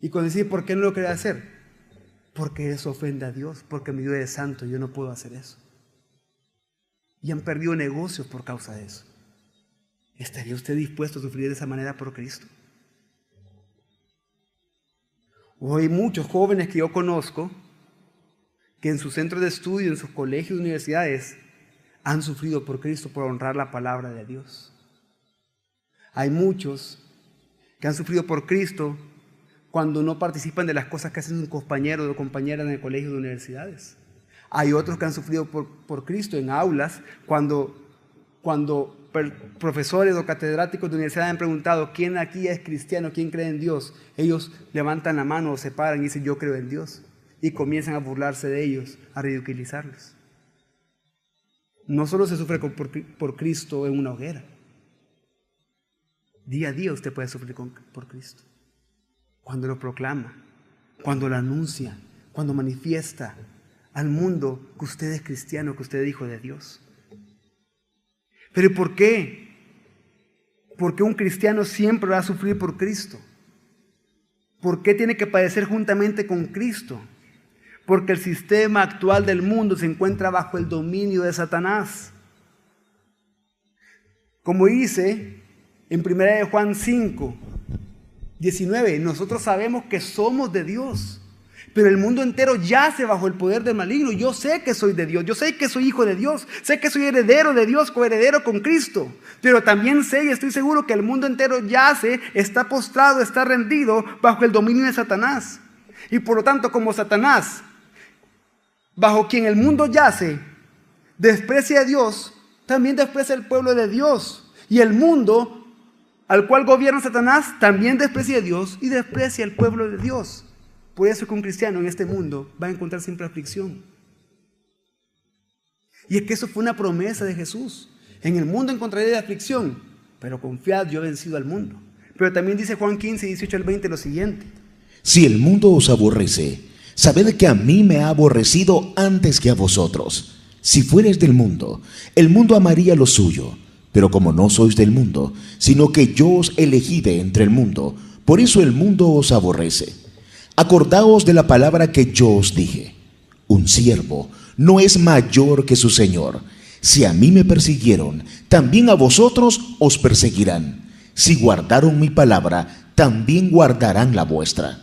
Y cuando dicen, ¿por qué no lo quería hacer? Porque eso ofende a Dios, porque mi Dios es santo, yo no puedo hacer eso. Y han perdido negocios por causa de eso. ¿Estaría usted dispuesto a sufrir de esa manera por Cristo? Hoy hay muchos jóvenes que yo conozco que en sus centros de estudio, en sus colegios y universidades, han sufrido por Cristo por honrar la palabra de Dios. Hay muchos que han sufrido por Cristo cuando no participan de las cosas que hacen sus compañeros o compañeras en el colegio de universidades. Hay otros que han sufrido por Cristo en aulas cuando profesores o catedráticos de universidad han preguntado ¿quién aquí es cristiano? ¿Quién cree en Dios? Ellos levantan la mano o se paran y dicen yo creo en Dios y comienzan a burlarse de ellos, a ridiculizarlos. No solo se sufre por Cristo en una hoguera. Día a día usted puede sufrir por Cristo. Cuando lo proclama, cuando lo anuncia, cuando manifiesta al mundo que usted es cristiano, que usted es hijo de Dios. ¿Pero por qué? ¿Por qué un cristiano siempre va a sufrir por Cristo? ¿Por qué tiene que padecer juntamente con Cristo? Porque el sistema actual del mundo se encuentra bajo el dominio de Satanás. Como dice en 1 Juan 5, 19, nosotros sabemos que somos de Dios, pero el mundo entero yace bajo el poder del maligno. Yo sé que soy de Dios, yo sé que soy hijo de Dios, sé que soy heredero de Dios, coheredero con Cristo, pero también sé y estoy seguro que el mundo entero yace, está postrado, está rendido bajo el dominio de Satanás. Y por lo tanto, como Satanás, bajo quien el mundo yace, desprecia a Dios, también desprecia al pueblo de Dios. Y el mundo al cual gobierna Satanás también desprecia a Dios y desprecia al pueblo de Dios. Por eso que un cristiano en este mundo va a encontrar siempre aflicción. Y es que eso fue una promesa de Jesús. En el mundo encontraréis aflicción, pero confiad, yo he vencido al mundo. Pero también dice Juan 15, 18 al 20 lo siguiente. Si el mundo os aborrece, sabed que a mí me ha aborrecido antes que a vosotros. Si fuereis del mundo, el mundo amaría lo suyo. Pero como no sois del mundo, sino que yo os elegí de entre el mundo, por eso el mundo os aborrece. Acordaos de la palabra que yo os dije. Un siervo no es mayor que su señor. Si a mí me persiguieron, también a vosotros os perseguirán. Si guardaron mi palabra, también guardarán la vuestra.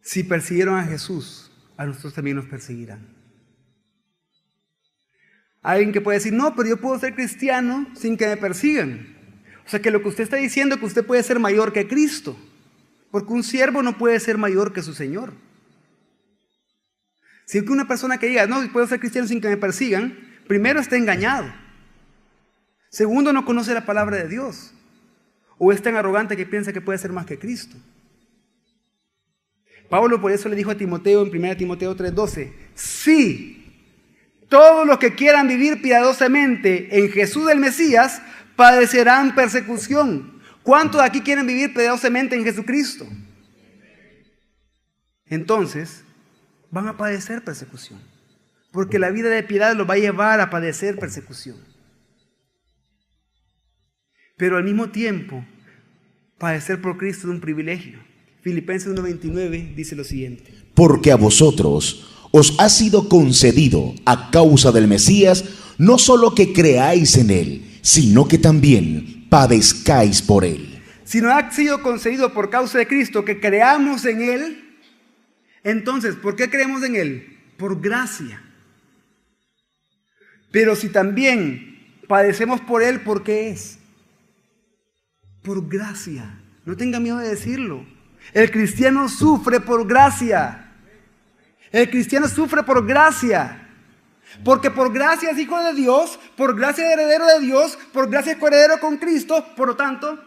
Si persiguieron a Jesús, a nosotros también nos perseguirán. Alguien que puede decir, no, pero yo puedo ser cristiano sin que me persigan. O sea que lo que usted está diciendo es que usted puede ser mayor que Cristo, porque un siervo no puede ser mayor que su Señor. Si es que una persona que diga, no, puedo ser cristiano sin que me persigan, primero está engañado. Segundo, no conoce la palabra de Dios. O es tan arrogante que piensa que puede ser más que Cristo. Pablo por eso le dijo a Timoteo en 1 Timoteo 3:12, sí, todos los que quieran vivir piadosamente en Jesús el Mesías padecerán persecución. ¿Cuántos de aquí quieren vivir piadosamente en Jesucristo? Entonces, van a padecer persecución. Porque la vida de piedad los va a llevar a padecer persecución. Pero al mismo tiempo, padecer por Cristo es un privilegio. Filipenses 1:29 dice lo siguiente. Porque a vosotros os ha sido concedido a causa del Mesías, no solo que creáis en él, sino que también padezcáis por él. Si nos ha sido concedido por causa de Cristo que creamos en él, entonces, ¿por qué creemos en él? Por gracia. Pero si también padecemos por él, ¿por qué es? Por gracia. No tenga miedo de decirlo. El cristiano sufre por gracia. El cristiano sufre por gracia. Porque por gracia es hijo de Dios, por gracia es heredero de Dios, por gracia es coheredero con Cristo. Por lo tanto,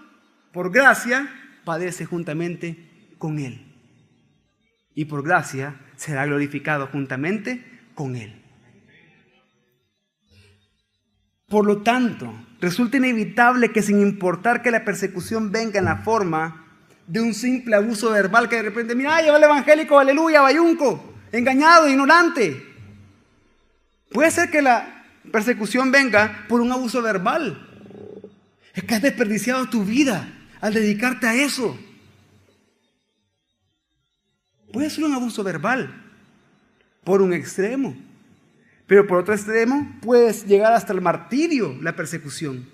por gracia padece juntamente con él. Y por gracia será glorificado juntamente con él. Por lo tanto, resulta inevitable que sin importar que la persecución venga en la forma de un simple abuso verbal, que de repente, mira, llegó el evangélico, aleluya, bayunco, engañado, ignorante. Puede ser que la persecución venga por un abuso verbal. Es que has desperdiciado tu vida al dedicarte a eso. Puede ser un abuso verbal por un extremo, pero por otro extremo puede llegar hasta el martirio la persecución.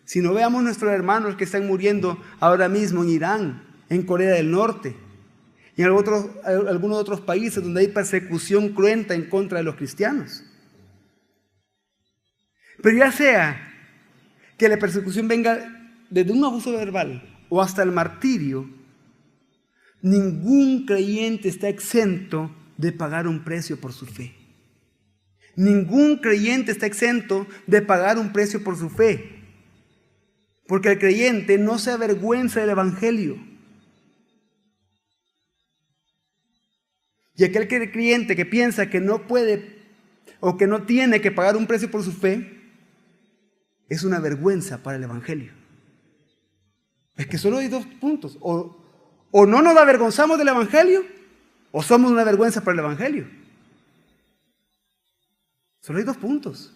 Si no veamos nuestros hermanos que están muriendo ahora mismo en Irán, en Corea del Norte y en algunos otros países donde hay persecución cruenta en contra de los cristianos. Pero ya sea que la persecución venga desde un abuso verbal o hasta el martirio, ningún creyente está exento de pagar un precio por su fe. Ningún creyente está exento de pagar un precio por su fe. Porque el creyente no se avergüenza del evangelio. Y aquel creyente que piensa que no puede o que no tiene que pagar un precio por su fe, es una vergüenza para el evangelio. Es que solo hay dos puntos. O no nos avergonzamos del evangelio, o somos una vergüenza para el evangelio. Solo hay dos puntos.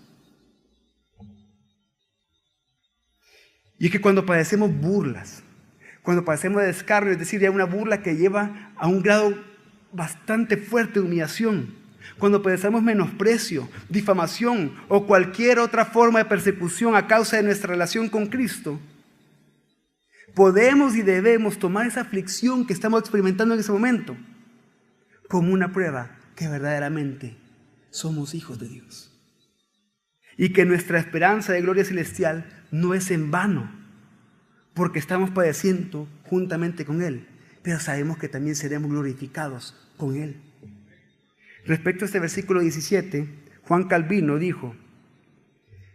Y es que cuando padecemos burlas, cuando padecemos de descargo, es decir, ya una burla que lleva a un grado bastante fuerte de humillación, cuando padecemos menosprecio, difamación o cualquier otra forma de persecución a causa de nuestra relación con Cristo, podemos y debemos tomar esa aflicción que estamos experimentando en ese momento como una prueba que verdaderamente somos hijos de Dios. Y que nuestra esperanza de gloria celestial no es en vano, porque estamos padeciendo juntamente con Él, pero sabemos que también seremos glorificados con Él. Respecto a este versículo 17, Juan Calvino dijo: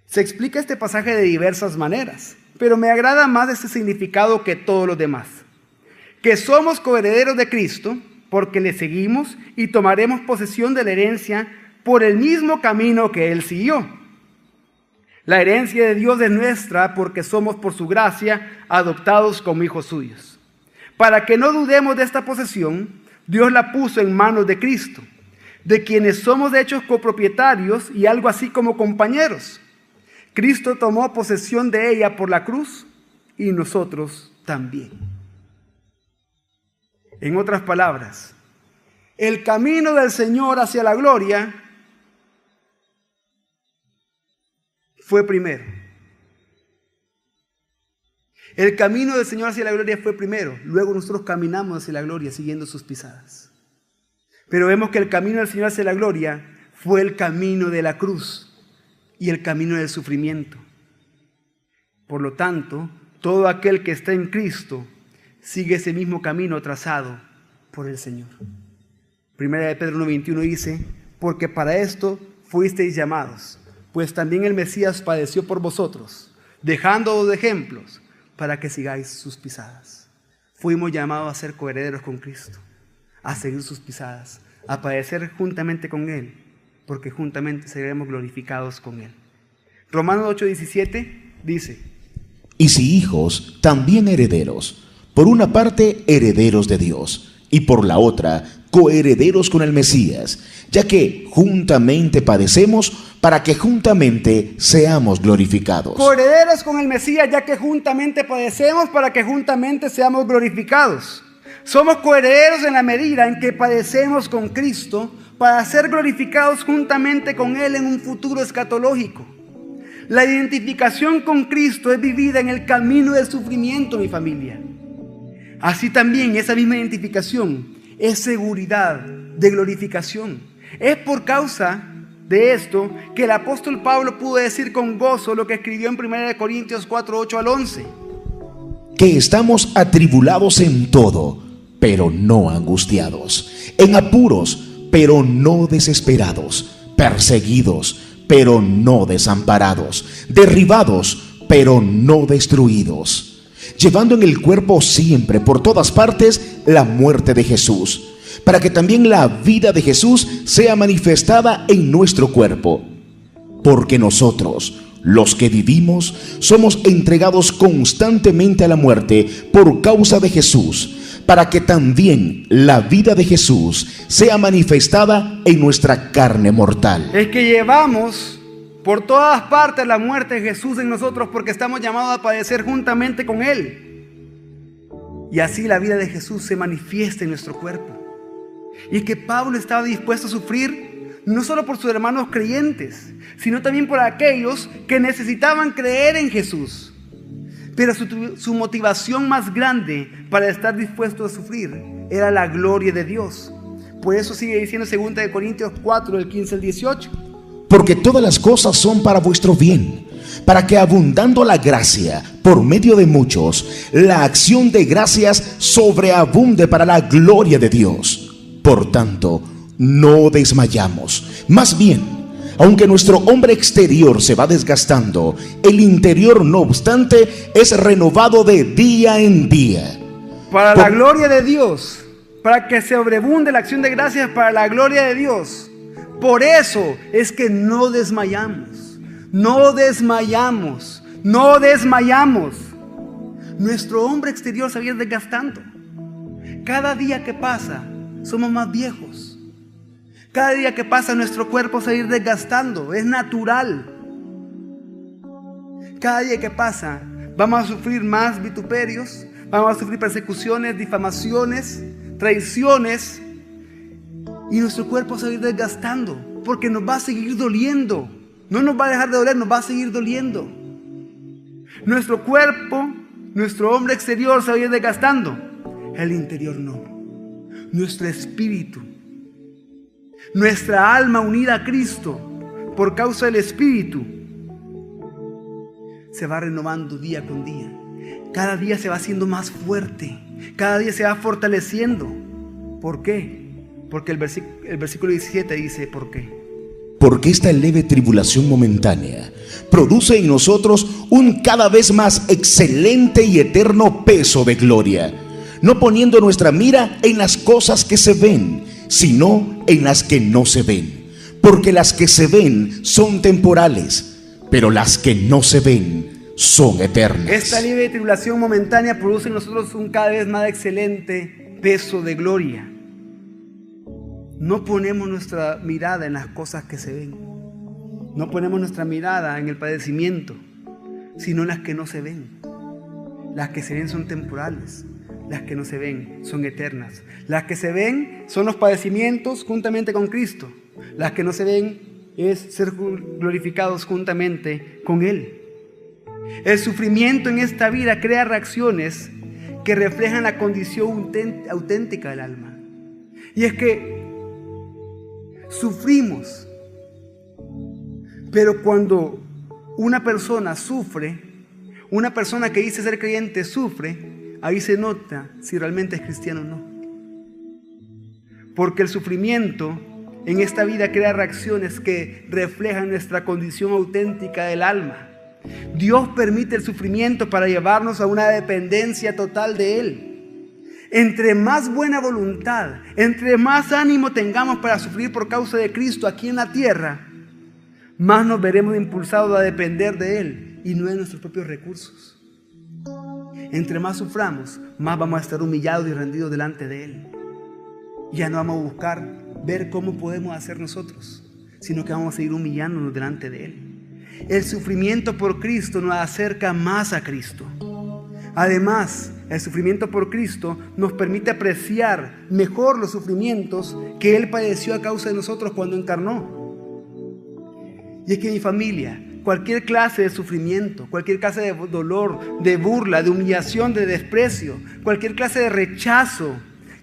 se explica este pasaje de diversas maneras, pero me agrada más este significado que todos los demás, que somos coherederos de Cristo porque le seguimos y tomaremos posesión de la herencia por el mismo camino que Él siguió. La herencia de Dios es nuestra porque somos por su gracia adoptados como hijos suyos. Para que no dudemos de esta posesión, Dios la puso en manos de Cristo, de quienes somos de hecho copropietarios y algo así como compañeros. Cristo tomó posesión de ella por la cruz y nosotros también. En otras palabras, el camino del Señor hacia la gloria fue primero. El camino del Señor hacia la gloria fue primero. Luego nosotros caminamos hacia la gloria siguiendo sus pisadas. Pero vemos que el camino del Señor hacia la gloria fue el camino de la cruz y el camino del sufrimiento. Por lo tanto, todo aquel que está en Cristo sigue ese mismo camino trazado por el Señor. Primera de Pedro 1:21 dice: porque para esto fuisteis llamados, pues también el Mesías padeció por vosotros, dejándoos de ejemplos para que sigáis sus pisadas. Fuimos llamados a ser coherederos con Cristo, a seguir sus pisadas, a padecer juntamente con Él, porque juntamente seremos glorificados con Él. Romanos 8:17 dice: y si hijos, también herederos, por una parte herederos de Dios, y por la otra coherederos con el Mesías, ya que juntamente padecemos para que juntamente seamos glorificados. Coherederos con el Mesías, ya que juntamente padecemos para que juntamente seamos glorificados. Somos coherederos en la medida en que padecemos con Cristo para ser glorificados juntamente con Él en un futuro escatológico. La identificación con Cristo es vivida en el camino del sufrimiento, mi familia. Así también esa misma identificación es seguridad de glorificación. Es por causa de esto que el apóstol Pablo pudo decir con gozo lo que escribió en 1 Corintios 4, 8 al 11. Que estamos atribulados en todo, pero no angustiados, en apuros, pero no desesperados, perseguidos, pero no desamparados, derribados, pero no destruidos, llevando en el cuerpo siempre por todas partes la muerte de Jesús, para que también la vida de Jesús sea manifestada en nuestro cuerpo. Porque nosotros, los que vivimos, somos entregados constantemente a la muerte por causa de Jesús, para que también la vida de Jesús sea manifestada en nuestra carne mortal. Es que llevamos por todas partes la muerte de Jesús en nosotros porque estamos llamados a padecer juntamente con Él. Y así la vida de Jesús se manifiesta en nuestro cuerpo. Y que Pablo estaba dispuesto a sufrir no solo por sus hermanos creyentes, sino también por aquellos que necesitaban creer en Jesús. Pero su motivación más grande para estar dispuesto a sufrir era la gloria de Dios. Por eso sigue diciendo 2 Corintios 4, del 15 al 18. Porque todas las cosas son para vuestro bien, para que abundando la gracia por medio de muchos, la acción de gracias sobreabunde para la gloria de Dios. Por tanto, no desmayamos. Más bien, aunque nuestro hombre exterior se va desgastando, el interior, no obstante, es renovado de día en día. Para la gloria de Dios, para que sobreabunde la acción de gracias para la gloria de Dios. Por eso es que no desmayamos, no desmayamos, no desmayamos. Nuestro hombre exterior se va a ir desgastando. Cada día que pasa, somos más viejos. Cada día que pasa nuestro cuerpo se va a ir desgastando, es natural. Cada día que pasa vamos a sufrir más vituperios, vamos a sufrir persecuciones, difamaciones, traiciones. Y nuestro cuerpo se va a ir desgastando porque nos va a seguir doliendo. No nos va a dejar de doler, nos va a seguir doliendo. Nuestro cuerpo, nuestro hombre exterior se va a ir desgastando. El interior no. Nuestro espíritu, nuestra alma unida a Cristo por causa del Espíritu se va renovando día con día. Cada día se va haciendo más fuerte, cada día se va fortaleciendo. ¿Por qué? Porque el versículo 17 dice ¿por qué? Porque esta leve tribulación momentánea produce en nosotros un cada vez más excelente y eterno peso de gloria, no poniendo nuestra mira en las cosas que se ven, sino en las que no se ven. Porque las que se ven son temporales, pero las que no se ven son eternas. Esta leve tribulación momentánea produce en nosotros un cada vez más excelente peso de gloria. No ponemos nuestra mirada en las cosas que se ven. No ponemos nuestra mirada en el padecimiento, sino en las que no se ven. Las que se ven son temporales. Las que no se ven son eternas. Las que se ven son los padecimientos juntamente con Cristo. Las que no se ven es ser glorificados juntamente con Él. El sufrimiento en esta vida crea reacciones que reflejan la condición auténtica del alma. Y es que sufrimos, pero cuando una persona sufre, una persona que dice ser creyente sufre, ahí se nota si realmente es cristiano o no. Porque el sufrimiento en esta vida crea reacciones que reflejan nuestra condición auténtica del alma. Dios permite el sufrimiento para llevarnos a una dependencia total de Él. Entre más buena voluntad, entre más ánimo tengamos para sufrir por causa de Cristo aquí en la tierra, más nos veremos impulsados a depender de Él y no de nuestros propios recursos. Entre más suframos, más vamos a estar humillados y rendidos delante de Él. Ya no vamos a buscar ver cómo podemos hacer nosotros, sino que vamos a seguir humillándonos delante de Él. El sufrimiento por Cristo nos acerca más a Cristo. Además, el sufrimiento por Cristo nos permite apreciar mejor los sufrimientos que Él padeció a causa de nosotros cuando encarnó. Y es que mi familia, cualquier clase de sufrimiento, cualquier clase de dolor, de burla, de humillación, de desprecio, cualquier clase de rechazo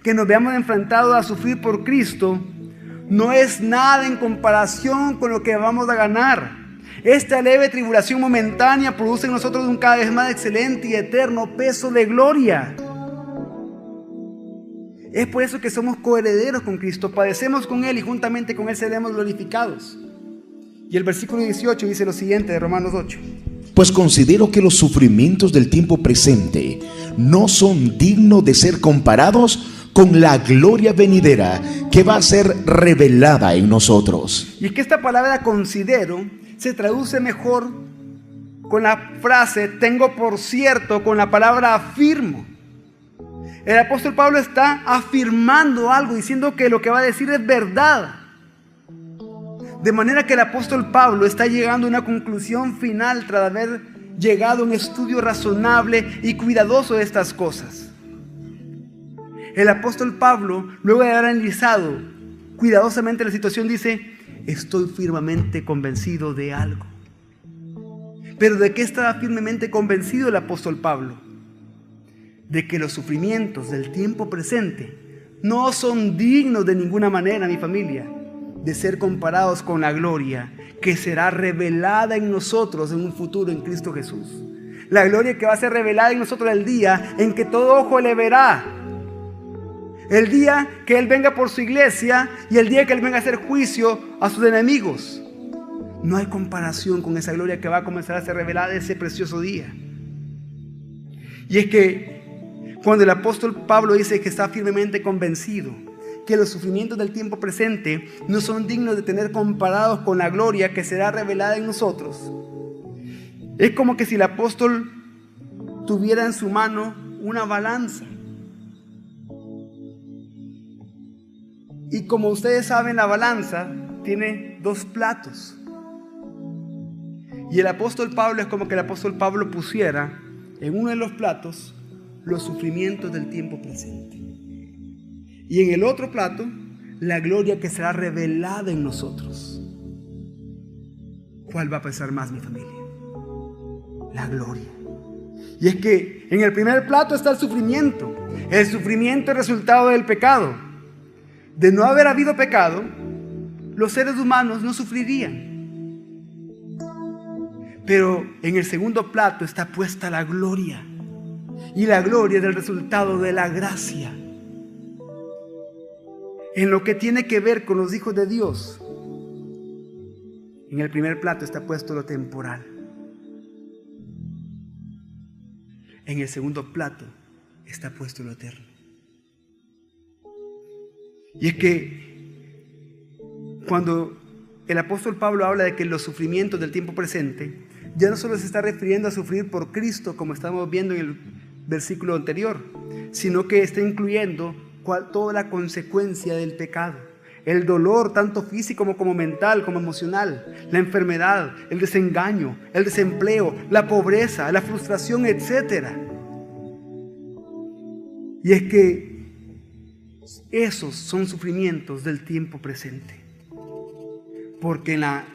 que nos veamos enfrentados a sufrir por Cristo, no es nada en comparación con lo que vamos a ganar. Esta leve tribulación momentánea produce en nosotros un cada vez más excelente y eterno peso de gloria. Es por eso que somos coherederos con Cristo, padecemos con Él y juntamente con Él seremos glorificados. Y el versículo 18 dice lo siguiente de Romanos 8. Pues considero que los sufrimientos del tiempo presente no son dignos de ser comparados con la gloria venidera que va a ser revelada en nosotros. Y es que esta palabra considero se traduce mejor con la frase tengo por cierto, con la palabra afirmo. El apóstol Pablo está afirmando algo, diciendo que lo que va a decir es verdad. De manera que el apóstol Pablo está llegando a una conclusión final tras haber llegado a un estudio razonable y cuidadoso de estas cosas. El apóstol Pablo, luego de haber analizado cuidadosamente la situación, dice: estoy firmemente convencido de algo. ¿Pero de qué estaba firmemente convencido el apóstol Pablo? De que los sufrimientos del tiempo presente no son dignos de ninguna manera, mi familia, de ser comparados con la gloria que será revelada en nosotros en un futuro en Cristo Jesús. La gloria que va a ser revelada en nosotros el día en que todo ojo le verá. El día que Él venga por su iglesia y el día que Él venga a hacer juicio a sus enemigos. No hay comparación con esa gloria que va a comenzar a ser revelada ese precioso día. Y es que cuando el apóstol Pablo dice que está firmemente convencido que los sufrimientos del tiempo presente no son dignos de tener comparados con la gloria que será revelada en nosotros, es como que si el apóstol tuviera en su mano una balanza. Y como ustedes saben, la balanza tiene dos platos. Y el apóstol Pablo es como que el apóstol Pablo pusiera en uno de los platos los sufrimientos del tiempo presente. Y en el otro plato, la gloria que será revelada en nosotros. ¿Cuál va a pesar más, mi familia? La gloria. Y es que en el primer plato está el sufrimiento. El sufrimiento es resultado del pecado. De no haber habido pecado, los seres humanos no sufrirían. Pero en el segundo plato está puesta la gloria. Y la gloria es el resultado de la gracia. En lo que tiene que ver con los hijos de Dios, en el primer plato está puesto lo temporal. En el segundo plato está puesto lo eterno. Y es que cuando el apóstol Pablo habla de que los sufrimientos del tiempo presente ya no solo se está refiriendo a sufrir por Cristo, como estamos viendo en el versículo anterior, sino que está incluyendo toda la consecuencia del pecado. El dolor, tanto físico como mental, como emocional, la enfermedad, el desengaño, el desempleo, la pobreza, la frustración, etc. Y es que esos son sufrimientos del tiempo presente. Porque en la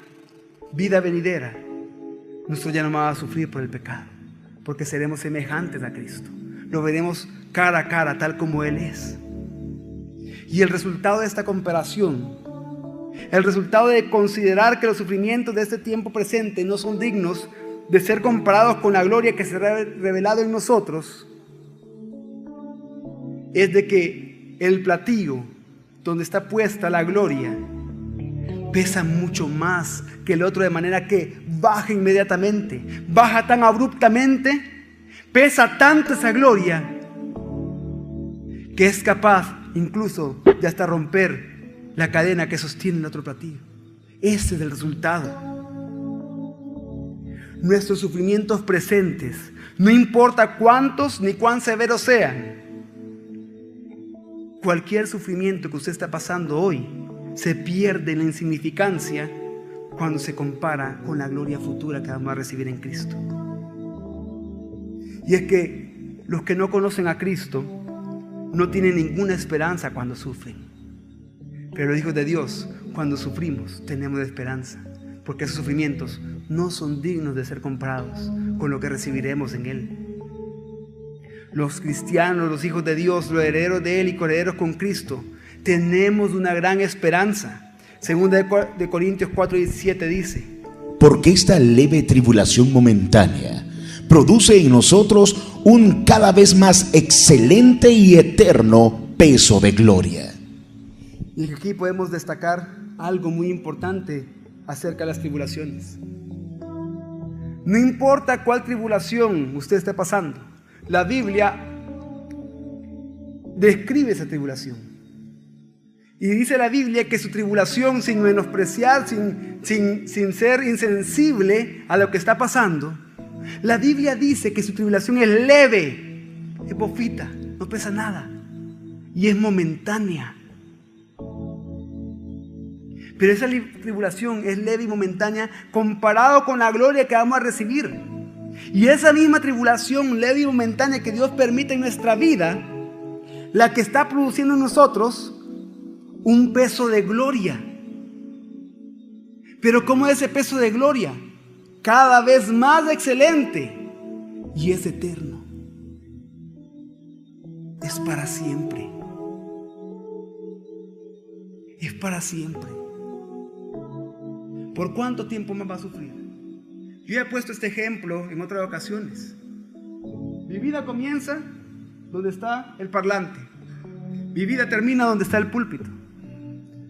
vida venidera, nosotros ya no vamos a sufrir por el pecado, porque seremos semejantes a Cristo. Lo veremos cara a cara, tal como Él es. Y el resultado de esta comparación, el resultado de considerar que los sufrimientos de este tiempo presente no son dignos de ser comparados con la gloria que será revelado en nosotros, es de que el platillo donde está puesta la gloria pesa mucho más que el otro, de manera que baja inmediatamente, baja tan abruptamente, pesa tanto esa gloria que es capaz incluso de hasta romper la cadena que sostiene el otro platillo. Ese es el resultado. Nuestros sufrimientos presentes, no importa cuántos ni cuán severos sean, cualquier sufrimiento que usted está pasando hoy se pierde en la insignificancia cuando se compara con la gloria futura que vamos a recibir en Cristo. Y es que los que no conocen a Cristo no tienen ninguna esperanza cuando sufren. Pero los hijos de Dios, cuando sufrimos, tenemos esperanza, porque esos sufrimientos no son dignos de ser comparados con lo que recibiremos en Él. Los cristianos, los hijos de Dios, los herederos de Él y coherederos con Cristo, tenemos una gran esperanza. Segunda de Corintios 4:17 dice: porque esta leve tribulación momentánea produce en nosotros un cada vez más excelente y eterno peso de gloria. Y aquí podemos destacar algo muy importante acerca de las tribulaciones. No importa cuál tribulación usted esté pasando, la Biblia describe esa tribulación. Y dice la Biblia que su tribulación, sin menospreciar, sin ser insensible a lo que está pasando, la Biblia dice que su tribulación es leve, es bofita, no pesa nada y es momentánea. Pero esa tribulación es leve y momentánea comparado con la gloria que vamos a recibir. Y esa misma tribulación leve y momentánea que Dios permite en nuestra vida, la que está produciendo en nosotros un peso de gloria. Pero ¿cómo es ese peso de gloria? Cada vez más excelente y es eterno. Es para siempre. Es para siempre. ¿Por cuánto tiempo más va a sufrir? Yo he puesto este ejemplo en otras ocasiones. Mi vida comienza donde está el parlante. Mi vida termina donde está el púlpito.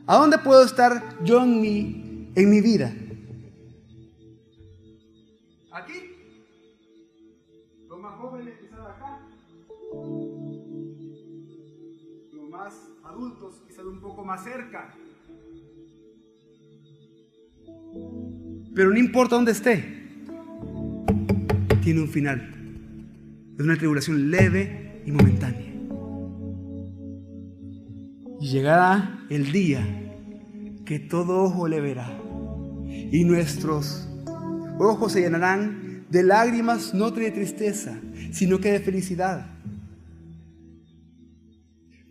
¿A dónde puedo estar yo en mi vida? Aquí. Los más jóvenes quizás acá. Los más adultos quizás un poco más cerca. Pero no importa dónde esté, tiene un final. Es una tribulación leve y momentánea. Y llegará el día que todo ojo le verá, y nuestros ojos se llenarán de lágrimas, no de tristeza, sino que de felicidad.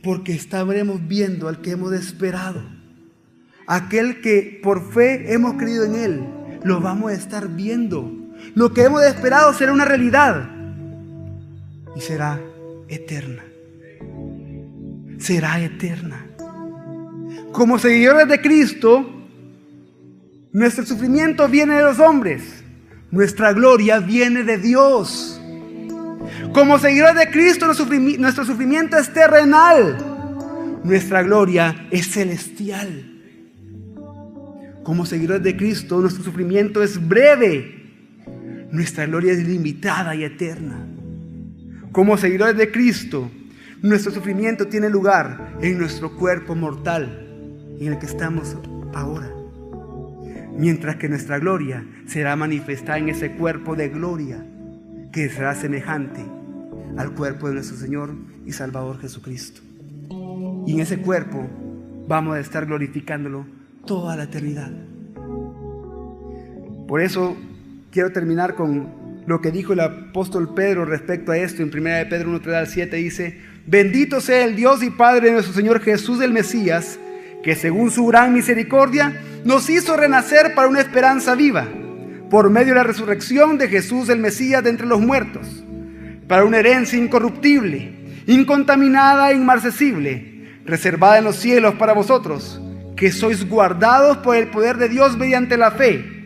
Porque estaremos viendo al que hemos esperado, aquel que por fe hemos creído en Él. Lo vamos a estar viendo. Lo que hemos esperado será una realidad y será eterna. Será eterna. Como seguidores de Cristo, nuestro sufrimiento viene de los hombres, nuestra gloria viene de Dios. Como seguidores de Cristo, nuestro sufrimiento es terrenal, nuestra gloria es celestial. Como seguidores de Cristo, nuestro sufrimiento es breve, nuestra gloria es ilimitada y eterna. Como seguidores de Cristo, nuestro sufrimiento tiene lugar en nuestro cuerpo mortal, en el que estamos ahora. mientras que nuestra gloria será manifestada en ese cuerpo de gloria que será semejante al cuerpo de nuestro Señor y Salvador Jesucristo. Y en ese cuerpo vamos a estar glorificándolo toda la eternidad. Por eso quiero terminar con lo que dijo el apóstol Pedro respecto a esto. En 1 de Pedro 1, 3-7 dice: bendito sea el Dios y Padre de nuestro Señor Jesús el Mesías, que según su gran misericordia nos hizo renacer para una esperanza viva, por medio de la resurrección de Jesús el Mesías de entre los muertos, para una herencia incorruptible, incontaminada e inmarcesible, reservada en los cielos para vosotros, que sois guardados por el poder de Dios mediante la fe,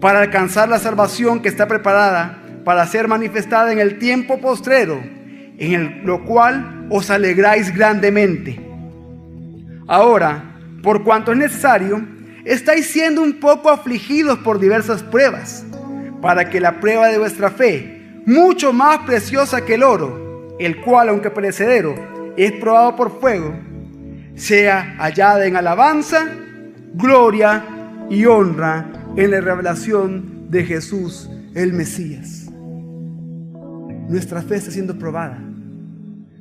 para alcanzar la salvación que está preparada para ser manifestada en el tiempo postrero, lo cual os alegráis grandemente. Ahora, por cuanto es necesario, estáis siendo un poco afligidos por diversas pruebas, para que la prueba de vuestra fe, mucho más preciosa que el oro, el cual, aunque perecedero, es probado por fuego, sea hallada en alabanza, gloria y honra en la revelación de Jesús el Mesías. Nuestra fe está siendo probada,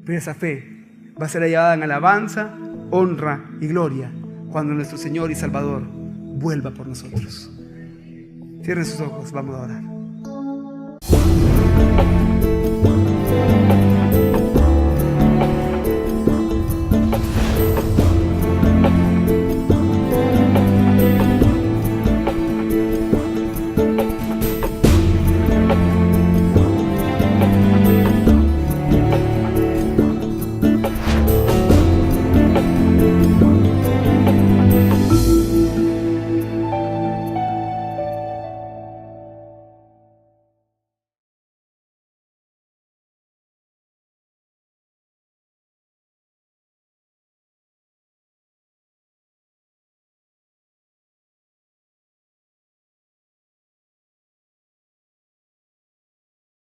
pero esa fe va a ser hallada en alabanza, honra y gloria cuando nuestro Señor y Salvador vuelva por nosotros. Cierren sus ojos, vamos a orar.